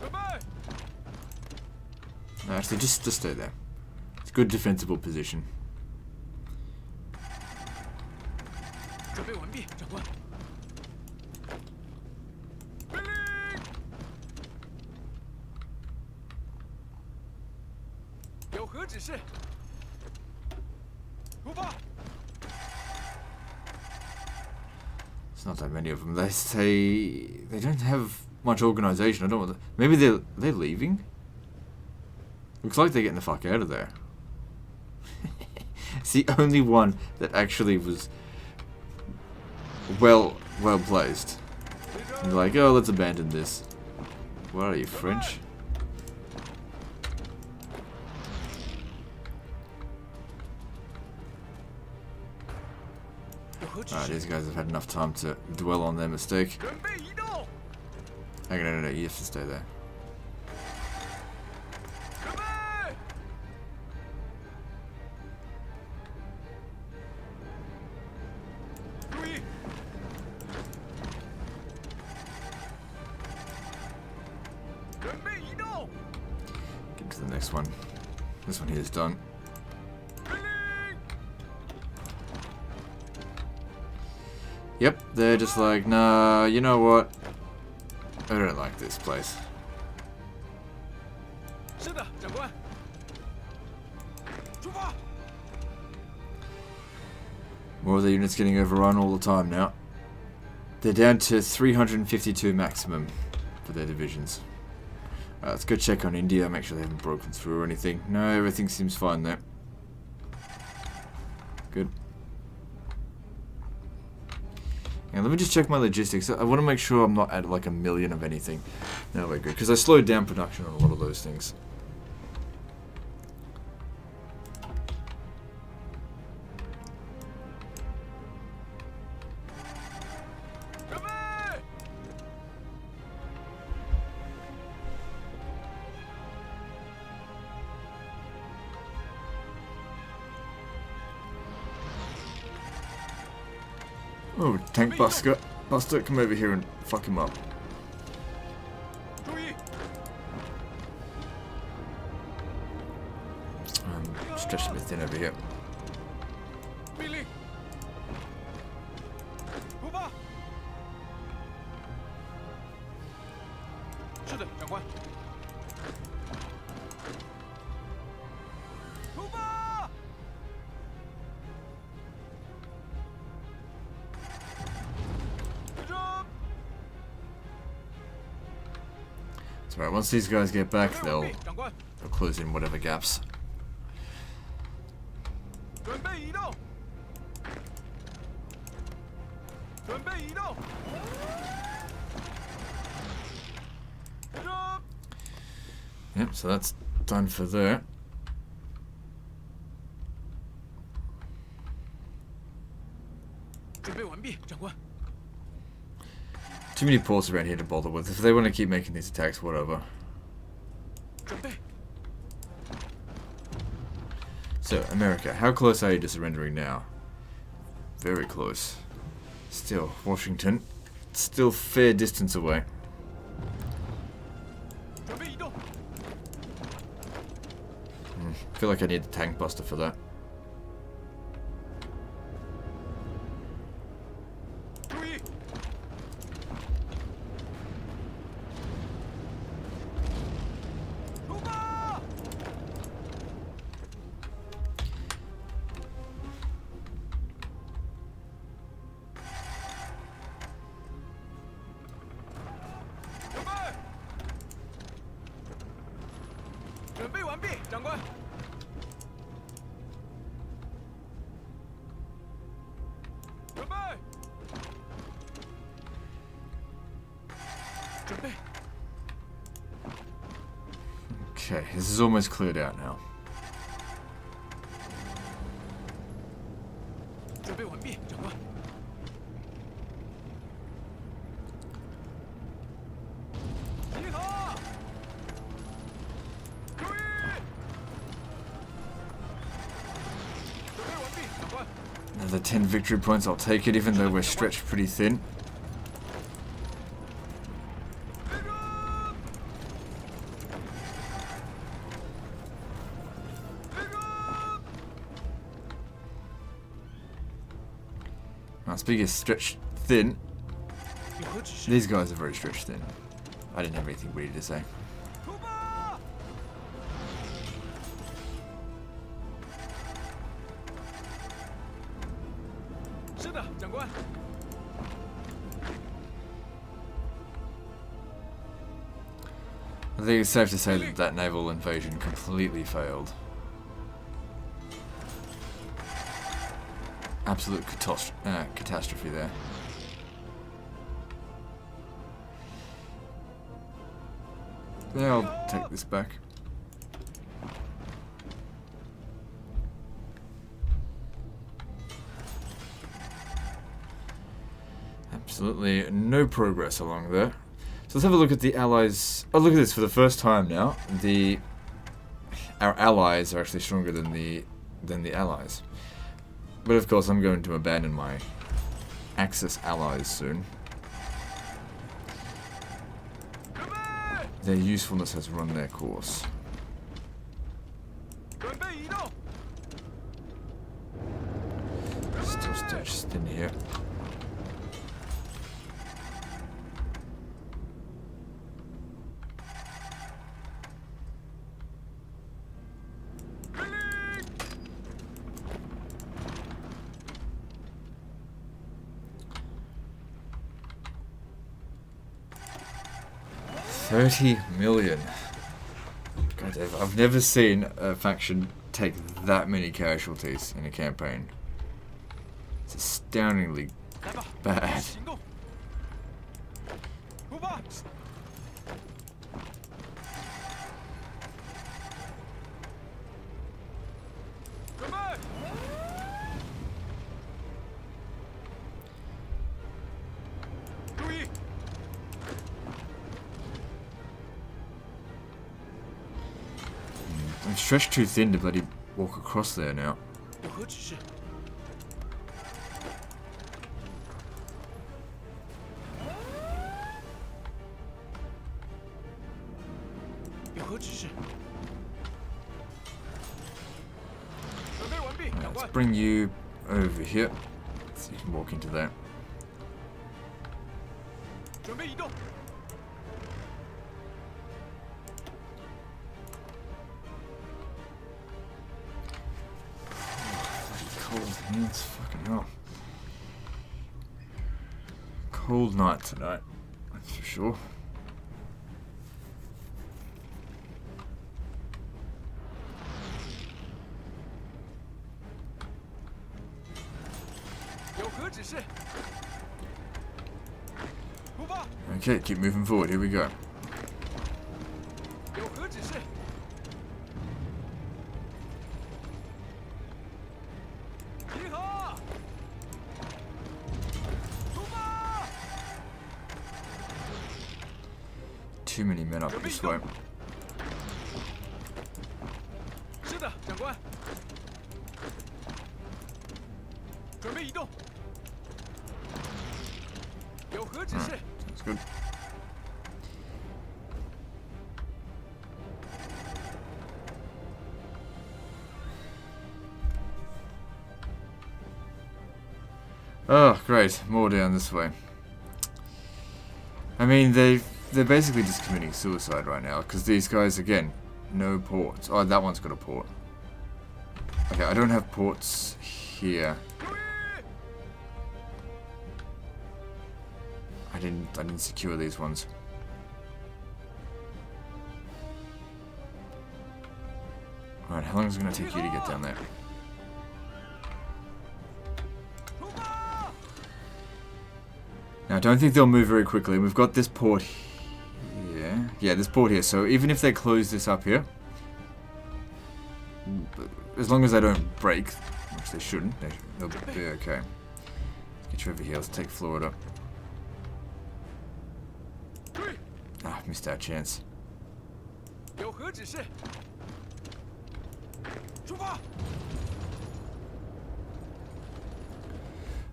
准备， No, actually, just stay there. It's a good defensible position. 准备完毕，长官。命令，有何指示？出发。 It's not that many of them. They say they don't have much organisation. I don't know. Maybe they're leaving. Looks like they're getting the fuck out of there. It's the only one that actually was well placed. And they're like, oh, let's abandon this. What are you, French? Alright, these guys have had enough time to dwell on their mistake. 准备移动。 Hang on, no, you have to stay there. 准备，注意， 准备移动。 Get to the next one. This one here is done. 命令， Yep, they're just like, nah, you know what? I don't like this place. 是的，长官。出发。 More of the units getting overrun all the time now. They're down to 352 maximum for their divisions. Let's go check on India, make sure they haven't broken through or anything. No, everything seems fine there. Good. And let me just check my logistics. I want to make sure I'm not at like 1 million of anything. No, we're good. Because I slowed down production on a lot of those things. Oh, tank buster, come over here and fuck him up. 注意， Stretch a bit thin over here. 命令，出发。是的，长官。出发。 It's alright, once these guys get back, 准备 they'll 长官， close in whatever gaps. 准备移动。准备移动。出发。 Yep, so that's done for there. Too many ports around here to bother with. If they want to keep making these attacks, whatever. 准备， So, America, how close are you to surrendering now? Very close. Still, Washington, still fair distance away. 准备 I feel like I need the tank buster for that. 注意！出发！准备！准备完毕，长官。准备。准备。 Okay, this is almost cleared out now. 准备完毕，长官。集合！注意！准备完毕，长官。 Another 10 victory points, I'll take it, even though we're stretched pretty thin. 立正！立正！ Now, speaking of stretched thin, 有何指示？ these guys are very stretched thin. I didn't have anything weird to say. 出发！是的，长官。 I think it's safe to say that that naval invasion completely failed. Absolute catastrophe there. Yeah, I'll take this back. Absolutely no progress along there. So let's have a look at the allies. Oh, look at this, for the first time now, our allies are actually stronger than the allies. But of course, I'm going to abandon my Axis allies soon. 准备！ Their usefulness has run their course. 准备移动！ Still stitched in here. $30 million. God damn, I've never seen a faction take that many casualties in a campaign. It's astoundingly 来吧， bad. 行动！出发！准备！注意！ I'm stretched too thin to bloody walk across there now. 有何指示？有何指示？准备完毕，长 Let's 官。 bring you over here so you can walk into that. 准备移动。 Cold hands, fucking hell. Cold night tonight, that's for sure. Okay, keep moving forward, here we go. 有何指示？集合！出发！ Too many men up this way. 是的，长官。准备移动。有何指示？ Sounds good. Oh, great. More down this way. I mean, they're basically just committing suicide right now, because these guys, again, no ports. Oh, that one's got a port. Okay, I don't have ports here. I didn't secure these ones. Alright, how long is it going to take you to get down there? Now, I don't think they'll move very quickly. We've got this port here. Yeah, this port here. So even if they close this up here, as long as they don't break, which they shouldn't, they'll be okay. Let's get you over here. Let's take Florida. Ah, missed our chance.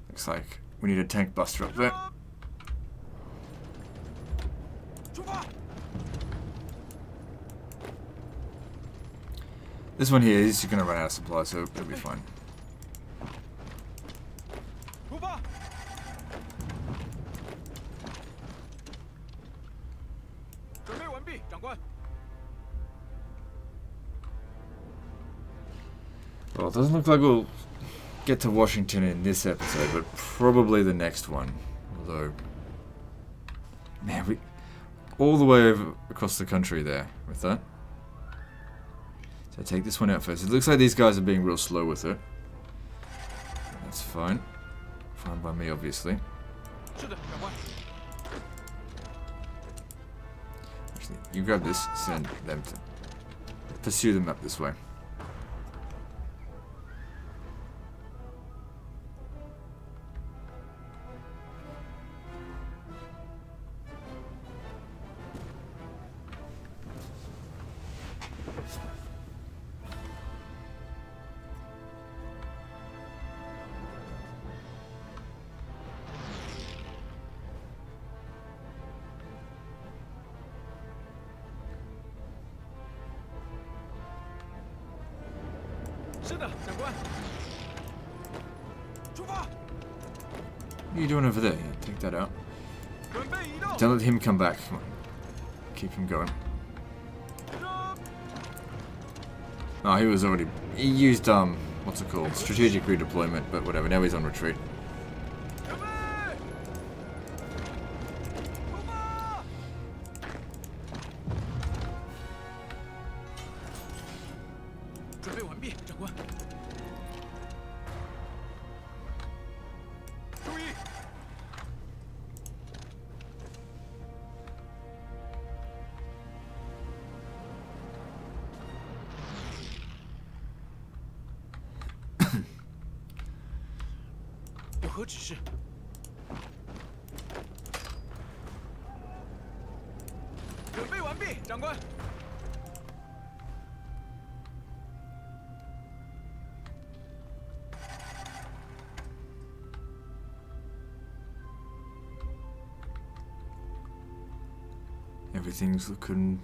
Looks like we need a tank buster up there. This one here is going to run out of supply, so it'll be fine. Well, it doesn't look like we'll get to Washington in this episode, but probably the next one. Although, man, we all the way over across the country there with that. So take this one out first. It looks like these guys are being real slow with it. That's fine. Fine by me, obviously. Actually, you grab this, send them to pursue them up this way. What are you doing over there? Yeah, take that out. Don't let him come back. Come on. Keep him going. Oh, he was already... He used, what's it called? Strategic redeployment, but whatever. Now he's on retreat. Everything's looking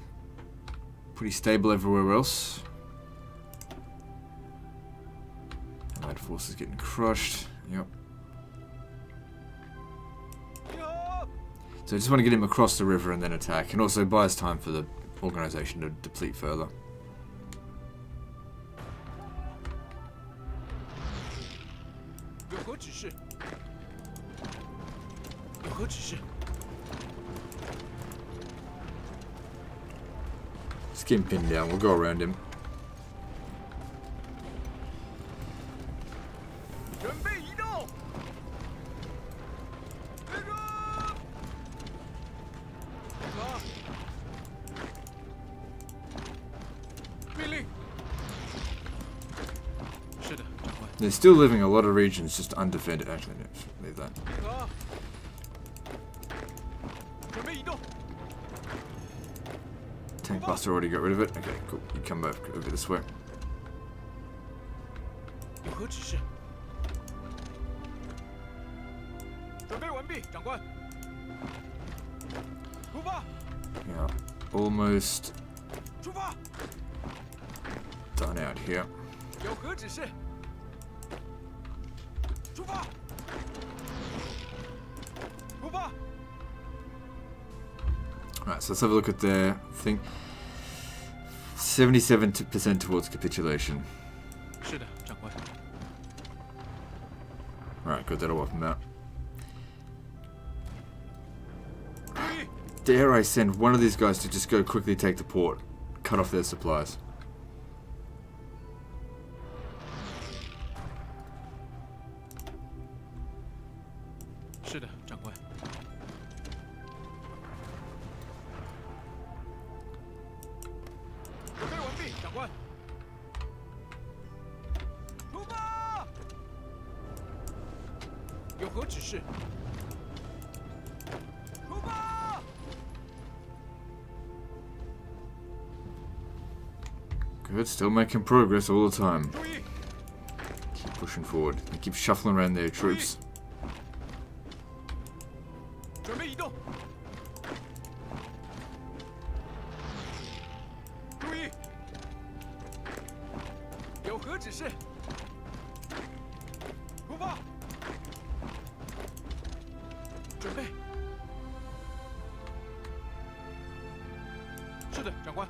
pretty stable everywhere else. Allied forces getting crushed. Yep. So I just want to get him across the river and then attack, and also buy us time for the organization to deplete further. Just get him pinned down, we'll go around him. They're still living a lot of regions just undefended. Actually, no, leave that. Tank buster already got rid of it. Okay, cool. You come back over this way. Yeah, almost done out here. Alright, so let's have a look at their thing. 77% towards capitulation. 是的，长官。 Alright, good, that'll wipe them out. 注意， Dare I send one of these guys to just go quickly take the port, cut off their supplies. 是的，长官。准备完毕，长官。出发！有何指示？出发！ Good, still making progress all the time. 注意， Keep pushing forward. They keep shuffling around their troops. 准备移动。注意，有何指示？出发！准备。是的，长官。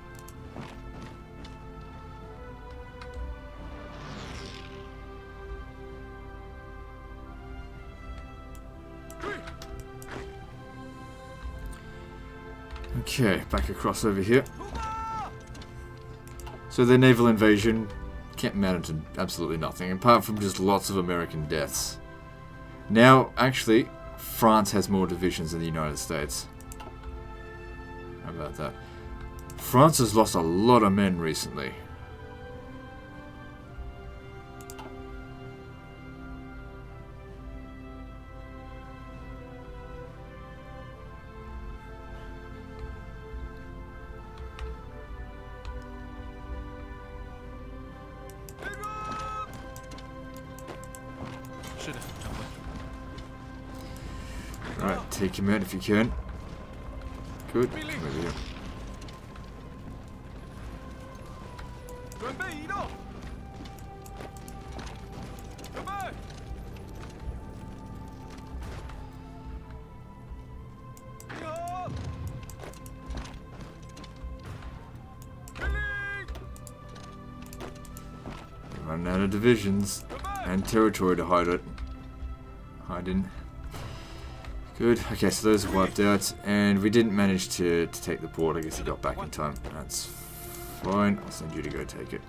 Okay, back across over here. So their naval invasion can't amount to absolutely nothing, apart from just lots of American deaths. Now, actually, France has more divisions than the United States. How about that? France has lost a lot of men recently. Alright, take him out if you can. Good. Come over here. 准备移动。准备。集合。命令。 Running out of divisions and territory to hide in. Good. Okay, so those are wiped out, and we didn't manage to take the port. I guess he got back in time. That's fine. I'll send you to go take it.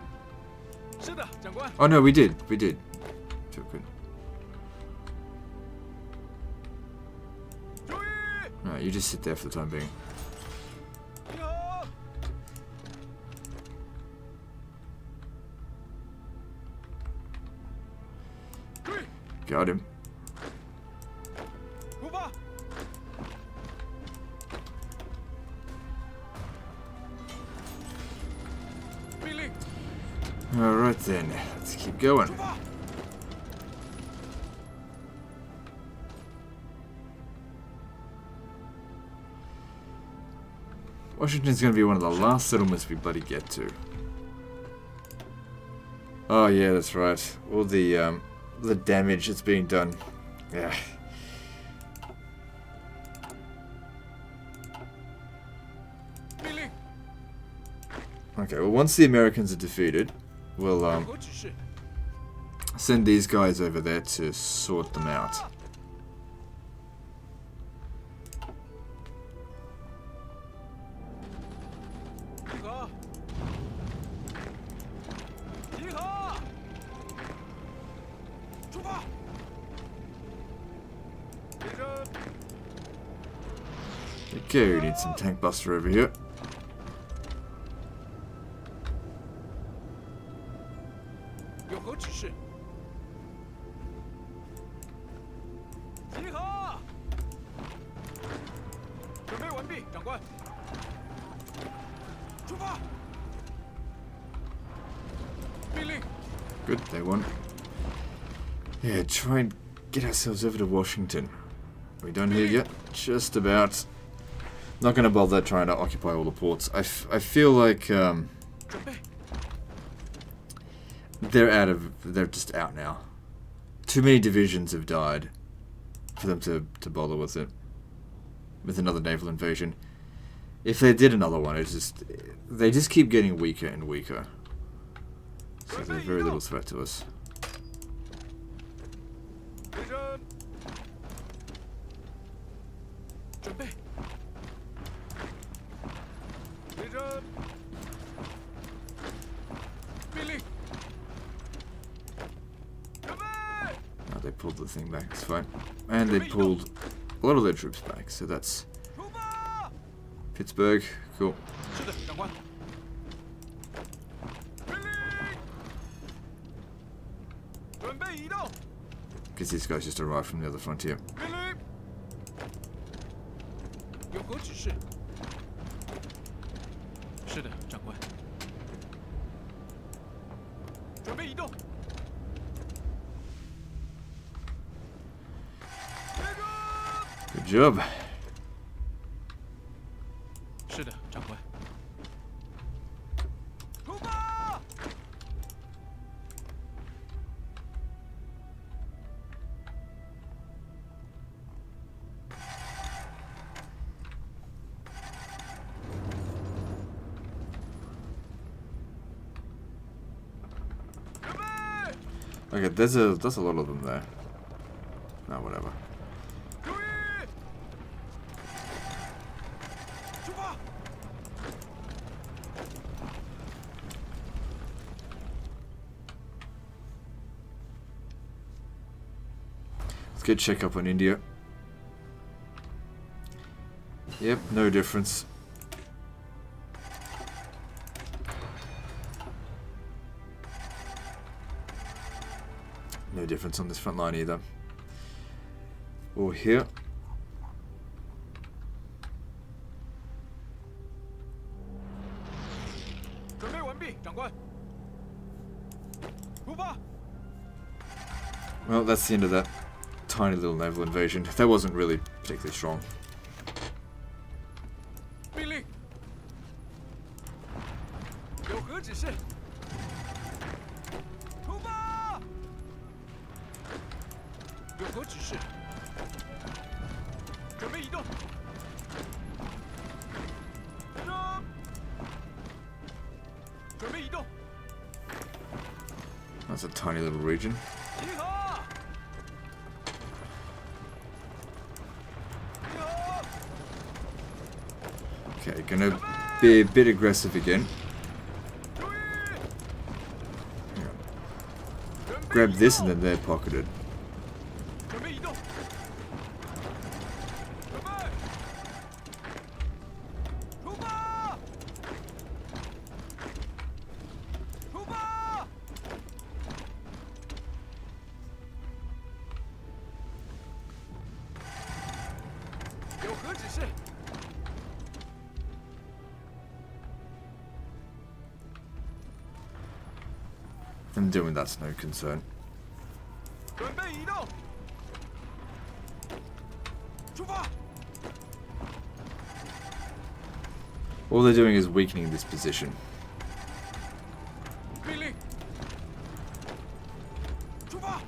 是的，长官。 Oh no, we did. We did. Took it. 注意。 Alright, you just sit there for the time being. 集合。 注意， Got him. 出发。命令， Alright then, let's keep going. 出发。 Washington's going to be one of the last settlements we bloody get to. Oh yeah, that's right. All the damage that's being done. Yeah. Okay, well once the Americans are defeated, we'll 有何指示？ send these guys over there to sort them out. 集合！集合！出发！连升！ Okay, we need some tank buster over here. 有何指示？集合！准备完毕，长官。出发！命令！ Good, they won. Yeah, try and get ourselves over to Washington. Are we done here yet? Just about. Not going to bother trying to occupy all the ports. I feel like 准备。 they're just out now. Too many divisions have died for them to bother with it. With another naval invasion. If they did another one, they just keep getting weaker and weaker. So they're very little threat to us. 回身，准备，回身，命令，准备。 Oh, they pulled the thing back, it's fine. And they pulled a lot of their troops back, so that's 出发！ Pittsburgh. Cool. 是的，长官。命令，准备移动。 Because these guys just arrived from the other frontier. 命令，有何指示？是的，长官。准备移动。 Good job. 是的，长官。出发！ Okay, there's a lot of them there. No, whatever. 注意！出发！ Let's get check up on India. Yep, no difference. No difference on this front line either. Or here. 准备完毕，长官。出发！ Well, that's the end of that tiny little naval invasion. That wasn't really particularly strong. 命令，有何指示？出发！有何指示？准备移动。回身，准备移动。 That's a tiny little region. 集合！集合！ Okay, gonna be a bit aggressive again. 注意！ Grab this and then they're pocketed. 准备移动。准备。出发！出发！ 有何指示？ Them doing that's no concern. 准备移动。出发！ All they're doing is weakening this position. 命令。出发！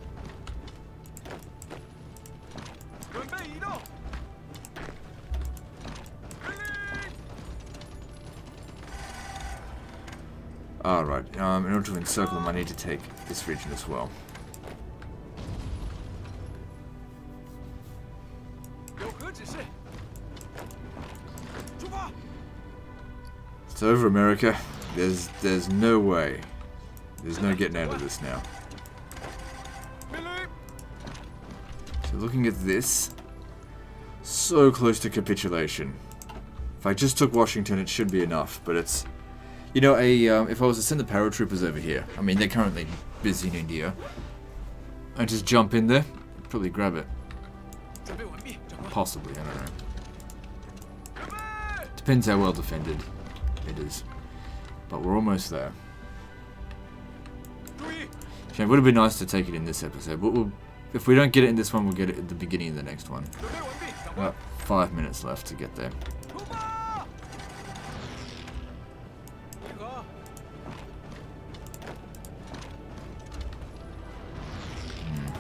准备移动。命令。 Alright, in order to encircle them I need to take this region as well. 有何指示？出发！ It's over, America. There's no way. There's no getting out of this now. 命令。 So looking at this, so close to capitulation. If I just took Washington, it should be enough, but it's... You know, if I was to send the paratroopers over here, I mean, they're currently busy in India, and just jump in there, probably grab it. 准备完毕，长官。 Possibly, I don't know. 准备。 Depends how well defended it is. But we're almost there. 注意！ It would have been nice to take it in this episode, but if we don't get it in this one, we'll get it at the beginning of the next one. 准备完毕，长官。 About 5 minutes left to get there. 出发！集合！ 命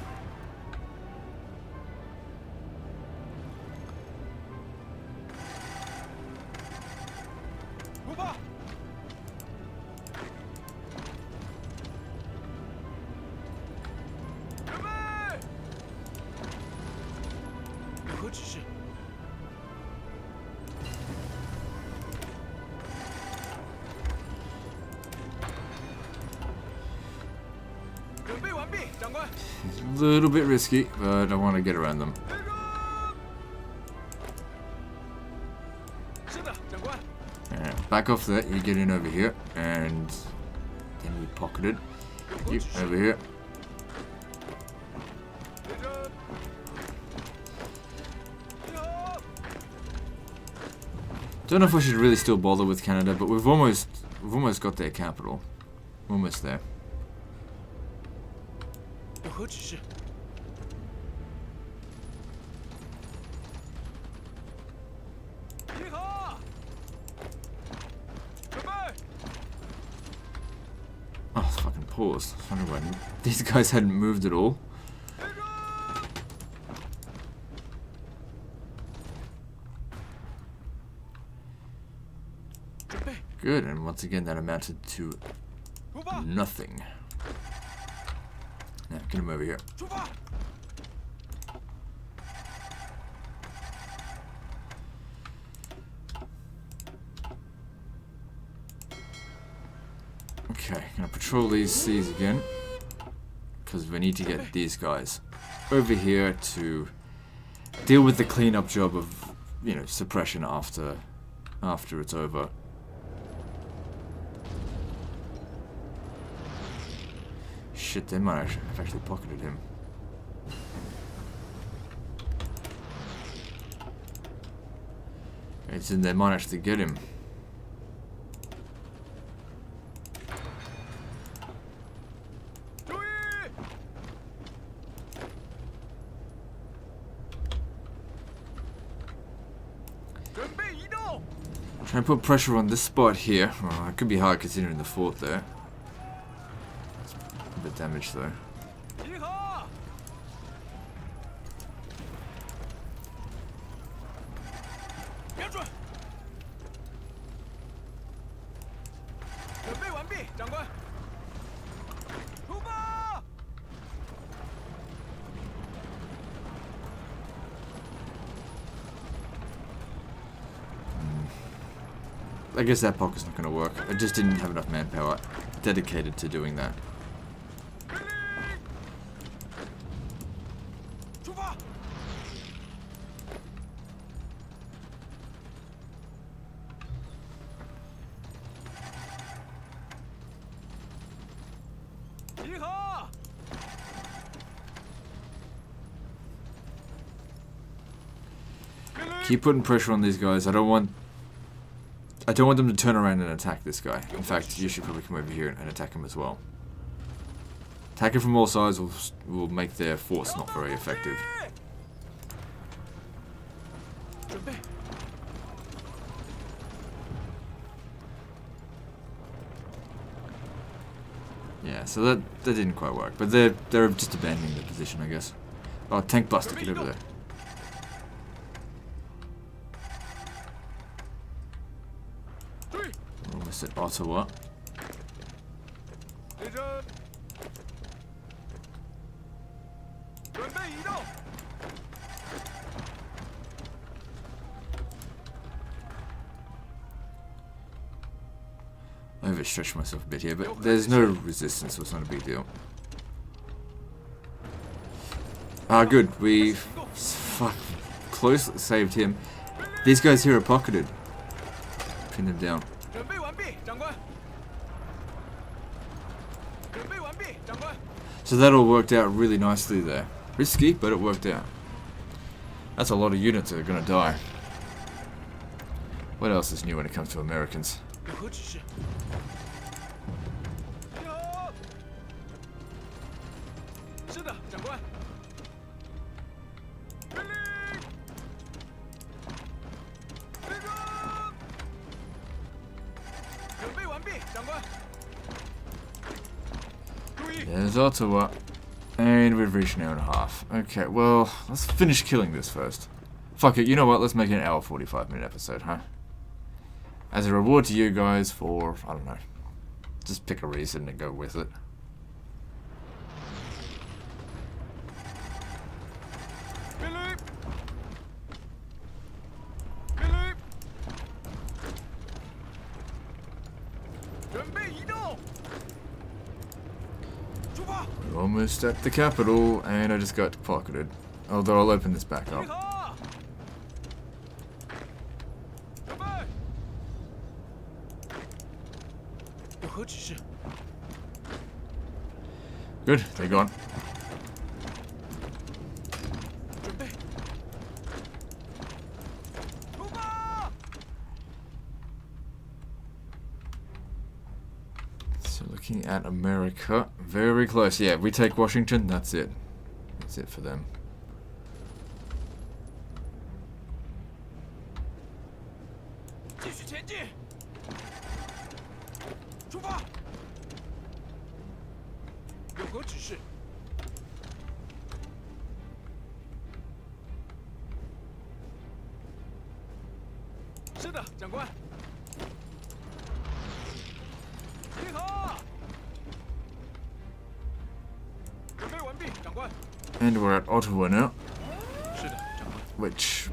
指示。准备完毕，长官。 A little bit risky, but I want to get around them. 是的，长官。 Back off there, you get in over here, and then we pocket it. You over here. Don't know if I should really still bother with Canada, but we've almost got their capital. We're almost there. 有何指示？集合！准备！ Oh, it's fucking paused. I wonder why these guys hadn't moved at all. Good, and once again that amounted to nothing. Now, get him over here. Okay, gonna patrol these seas again. Because we need to get these guys over here to deal with the cleanup job of, you know, suppression after it's over. Shit, they might have actually pocketed him. It's in they might actually get him. Try and put pressure on this spot here. Oh, it could be hard considering the fort there. A bit damaged though. I guess that pocket's not going to work. I just didn't have enough manpower dedicated to doing that. Keep putting pressure on these guys. I don't want them to turn around and attack this guy. In fact, you should probably come over here and attack him as well. Attacking from all sides will make their force not very effective. Yeah, so that didn't quite work. But they're just abandoning their position, I guess. Oh, tank buster, get over there. Almost at Ottawa. I overstretched myself a bit here, but there's no resistance, so it's not a big deal. Ah, good. We close saved him. These guys here are pocketed. Pin them down. So that all worked out really nicely there. Risky, but it worked out. That's a lot of units that are going to die. What else is new when it comes to Americans? There's Ottawa. And we've reached an hour and a half. Okay, well, let's finish killing this first. Fuck it, you know what? Let's make it an hour 45-minute episode, huh? As a reward to you guys for, I don't know, just pick a reason and go with it. We're almost at the capital, and I just got pocketed. Although I'll open this back 集 up. 合！准备！有何指示？ Good, they're gone. 准备！出发！ So looking at America, very close. Yeah, we take Washington, that's it. That's it for them. 继续前进！出发！有何指示？是的，长官。集合！准备完毕，长官。 And we're at Ottawa now, 是的，长官。 which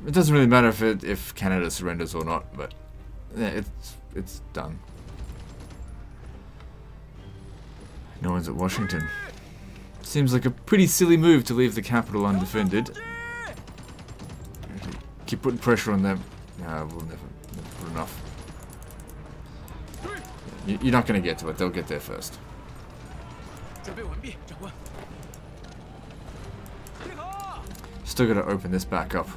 it doesn't really matter if Canada surrenders or not, but yeah, it's done. No one's at Washington. Seems like a pretty silly move to leave the capital undefended. Keep putting pressure on them. Nah, we'll never put enough. You're not going to get to it. They'll get there first. 准备完毕，长官。集合！ Still got to open this back up.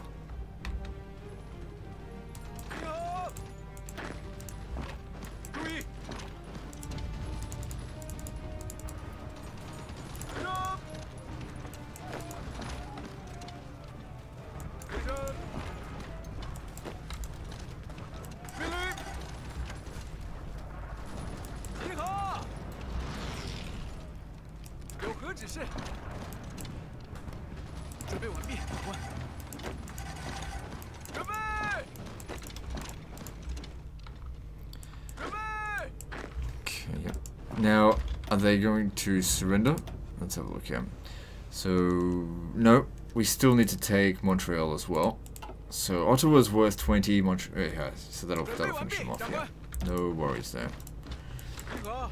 集合！注意！上！起身！命令！集合！有何指示？准备完毕，长官。准备！准备！ Okay, yeah. Now, are they going to surrender? Let's have a look here. So, no, we still need to take Montreal as well. So, Ottawa's worth 20, yeah, so that'll finish them off, yeah. No worries there. 集合！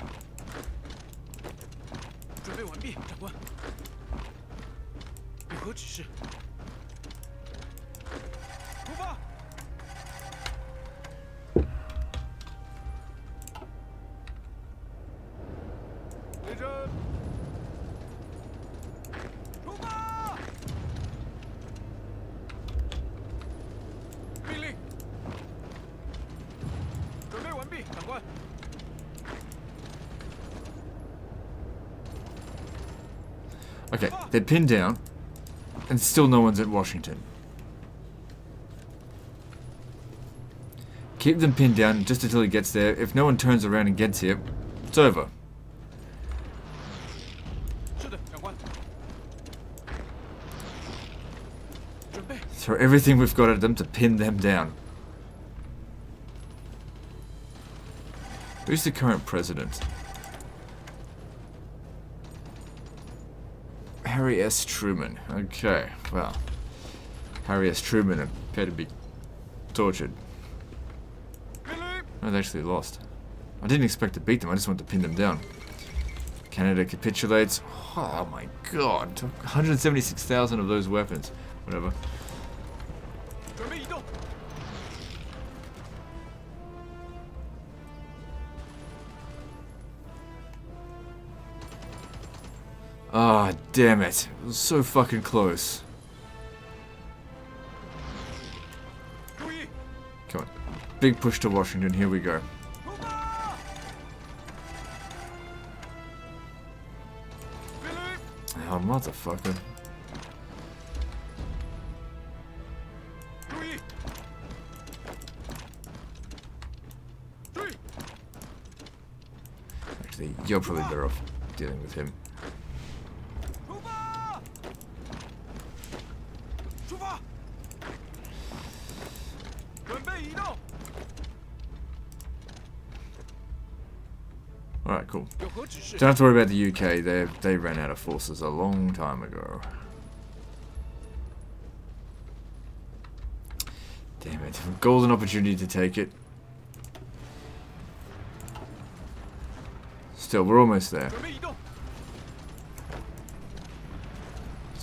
准备完毕，长官。有何指示？出发！立正！出发！命令！准备完毕，长官。 Okay, they're pinned down, and still no one's at Washington. Keep them pinned down just until he gets there. If no one turns around and gets here, it's over. 是的，长官。准备。 Throw everything we've got at them to pin them down. Who's the current president? Harry S. Truman. Okay, well, Harry S. Truman appeared to be tortured. 命令！ No, they actually lost. I didn't expect to beat them, I just wanted to pin them down. Canada capitulates. Oh my god, 176,000 of those weapons. Whatever. 准备移动。 Ah, damn it. It was so fucking close. 注意！ Come on. Big push to Washington, here we go. 出发！命令！ Oh, motherfucker. 注意！注意！ Actually, you're probably better off dealing with him. 出发！出发！准备移动。 Alright, cool. 有何指示？ Don't have to worry about the UK, they ran out of forces a long time ago. Damn it. Golden opportunity to take it. Still, we're almost there. 准备移动。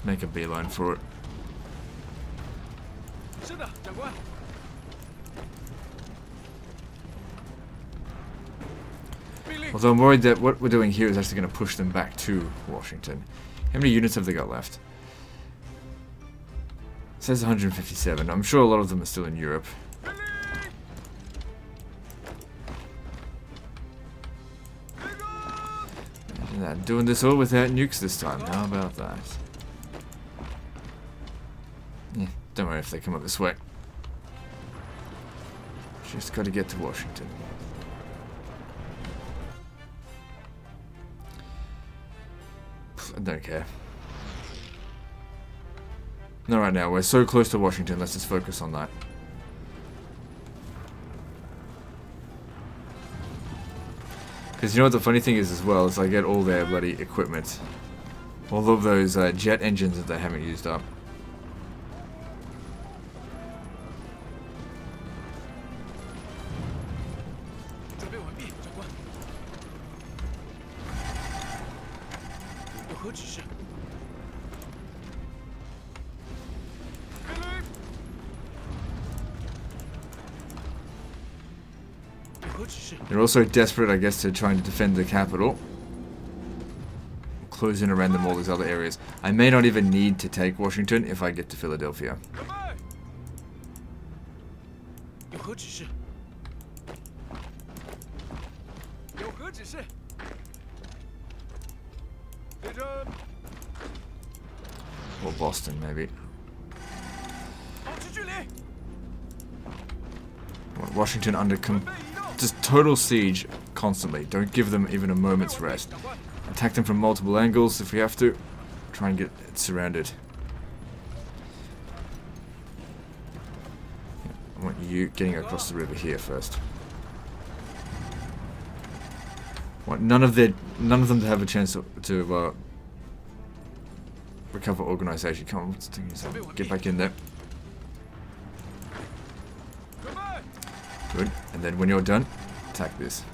Let's make a beeline for it. 是的，长官。 Although I'm worried that what we're doing here is actually going to push them back to Washington. How many units have they got left? It says 157. I'm sure a lot of them are still in Europe. Imagine that. Doing this all without nukes this time. How about that? Yeah, don't worry if they come up this way. Just got to get to Washington. I don't care. Not right now. We're so close to Washington. Let's just focus on that. Because you know what the funny thing is as well is I get all their bloody equipment. All of those jet engines that they haven't used up. They're also desperate, I guess, to trying to defend the capital. Close in around them all these other areas. I may not even need to take Washington if I get to Philadelphia. Or Boston, maybe. Want Washington under just total siege constantly. Don't give them even a moment's rest. Attack them from multiple angles if we have to. Try and get it surrounded. I want you getting across the river here first. I want none of them to have a chance to recover organization. Come on, what's the thing? Get back in there. Good. And then when you're done, attack this.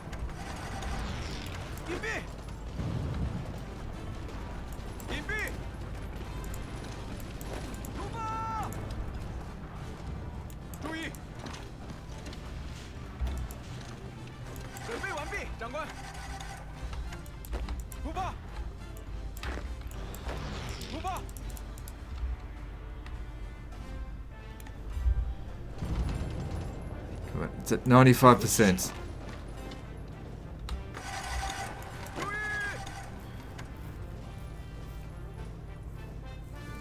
It's at 95%.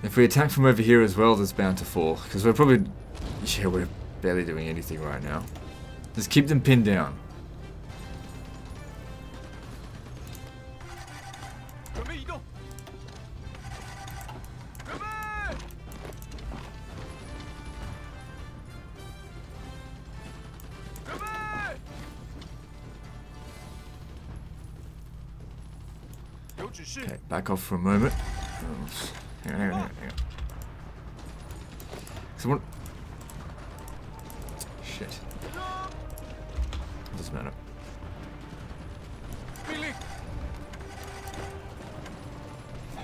If we attack from over here as well, that's bound to fall. Because we're probably... Yeah, we're barely doing anything right now. Just keep them pinned down. Okay, back off for a moment. Hang on. Someone. Shit. Doesn't matter.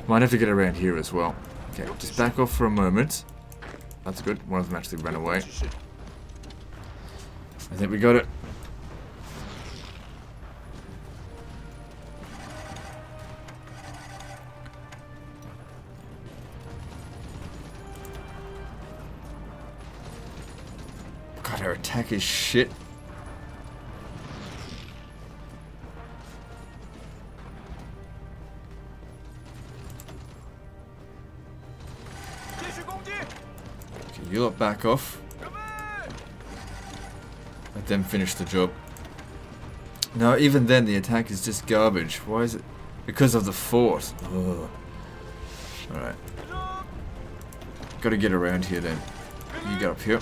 Might have to get around here as well. Okay, just back off for a moment. That's good. One of them actually ran away. I think we got it. God, our attack is shit. Okay, you lot back off. Let them finish the job. No, even then the attack is just garbage. Why is it? Because of the fort. Ugh. Alright. Gotta get around here then. You get up here.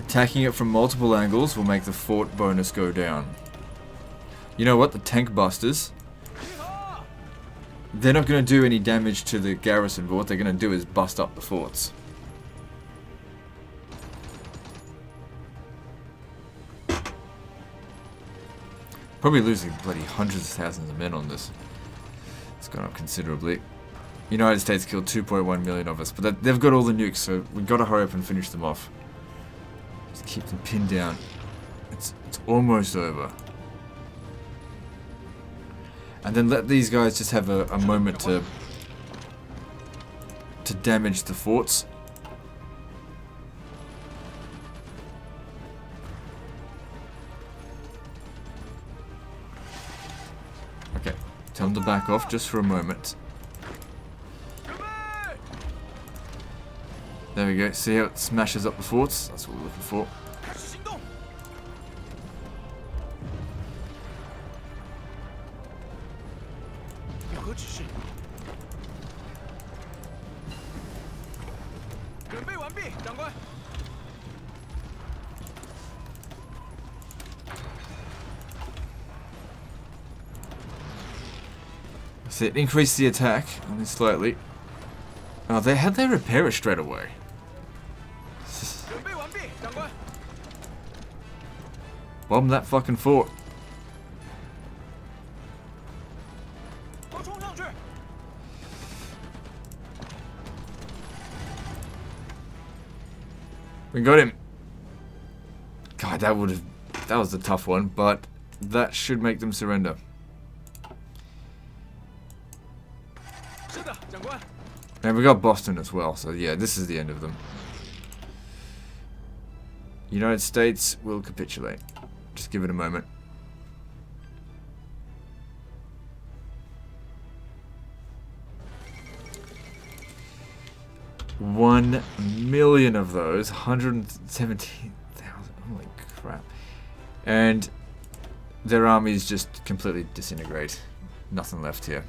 Attacking it from multiple angles will make the fort bonus go down. You know what? The tank busters. They're not going to do any damage to the garrison, but what they're going to do is bust up the forts. Probably losing bloody hundreds of thousands of men on this. It's gone up considerably. United States killed 2.1 million of us, but they've got all the nukes, so we've got to hurry up and finish them off. Just keep them pinned down. It's almost over. And then let these guys just have a moment to damage the forts. Okay, tell them to back off just for a moment. There we go, see how it smashes up the forts? That's what we're looking for. So it increased the attack only slightly. Oh, how'd they repair it straight away? Bomb that fucking fort. We got him. God, that was a tough one, but that should make them surrender. And we got Boston as well, so yeah, this is the end of them. United States will capitulate. Just give it a moment. $1 million of those, 117,000. Holy crap! And their armies just completely disintegrate. Nothing left here.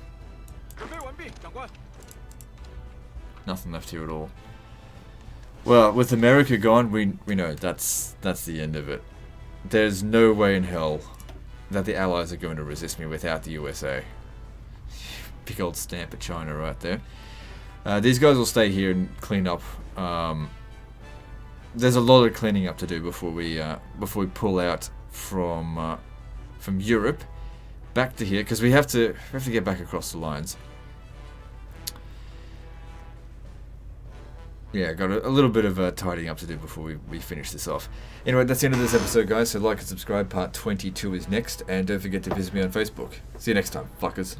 Nothing left here at all. Well, with America gone, we know that's the end of it. There's no way in hell that the Allies are going to resist me without the USA. Big old stamp of China right there. These guys will stay here and clean up. There's a lot of cleaning up to do before we pull out from Europe back to here, because we have to get back across the lines. Yeah, got a little bit of tidying up to do before we finish this off. Anyway, that's the end of this episode, guys. So like and subscribe. Part 22 is next. And don't forget to visit me on Facebook. See you next time, fuckers.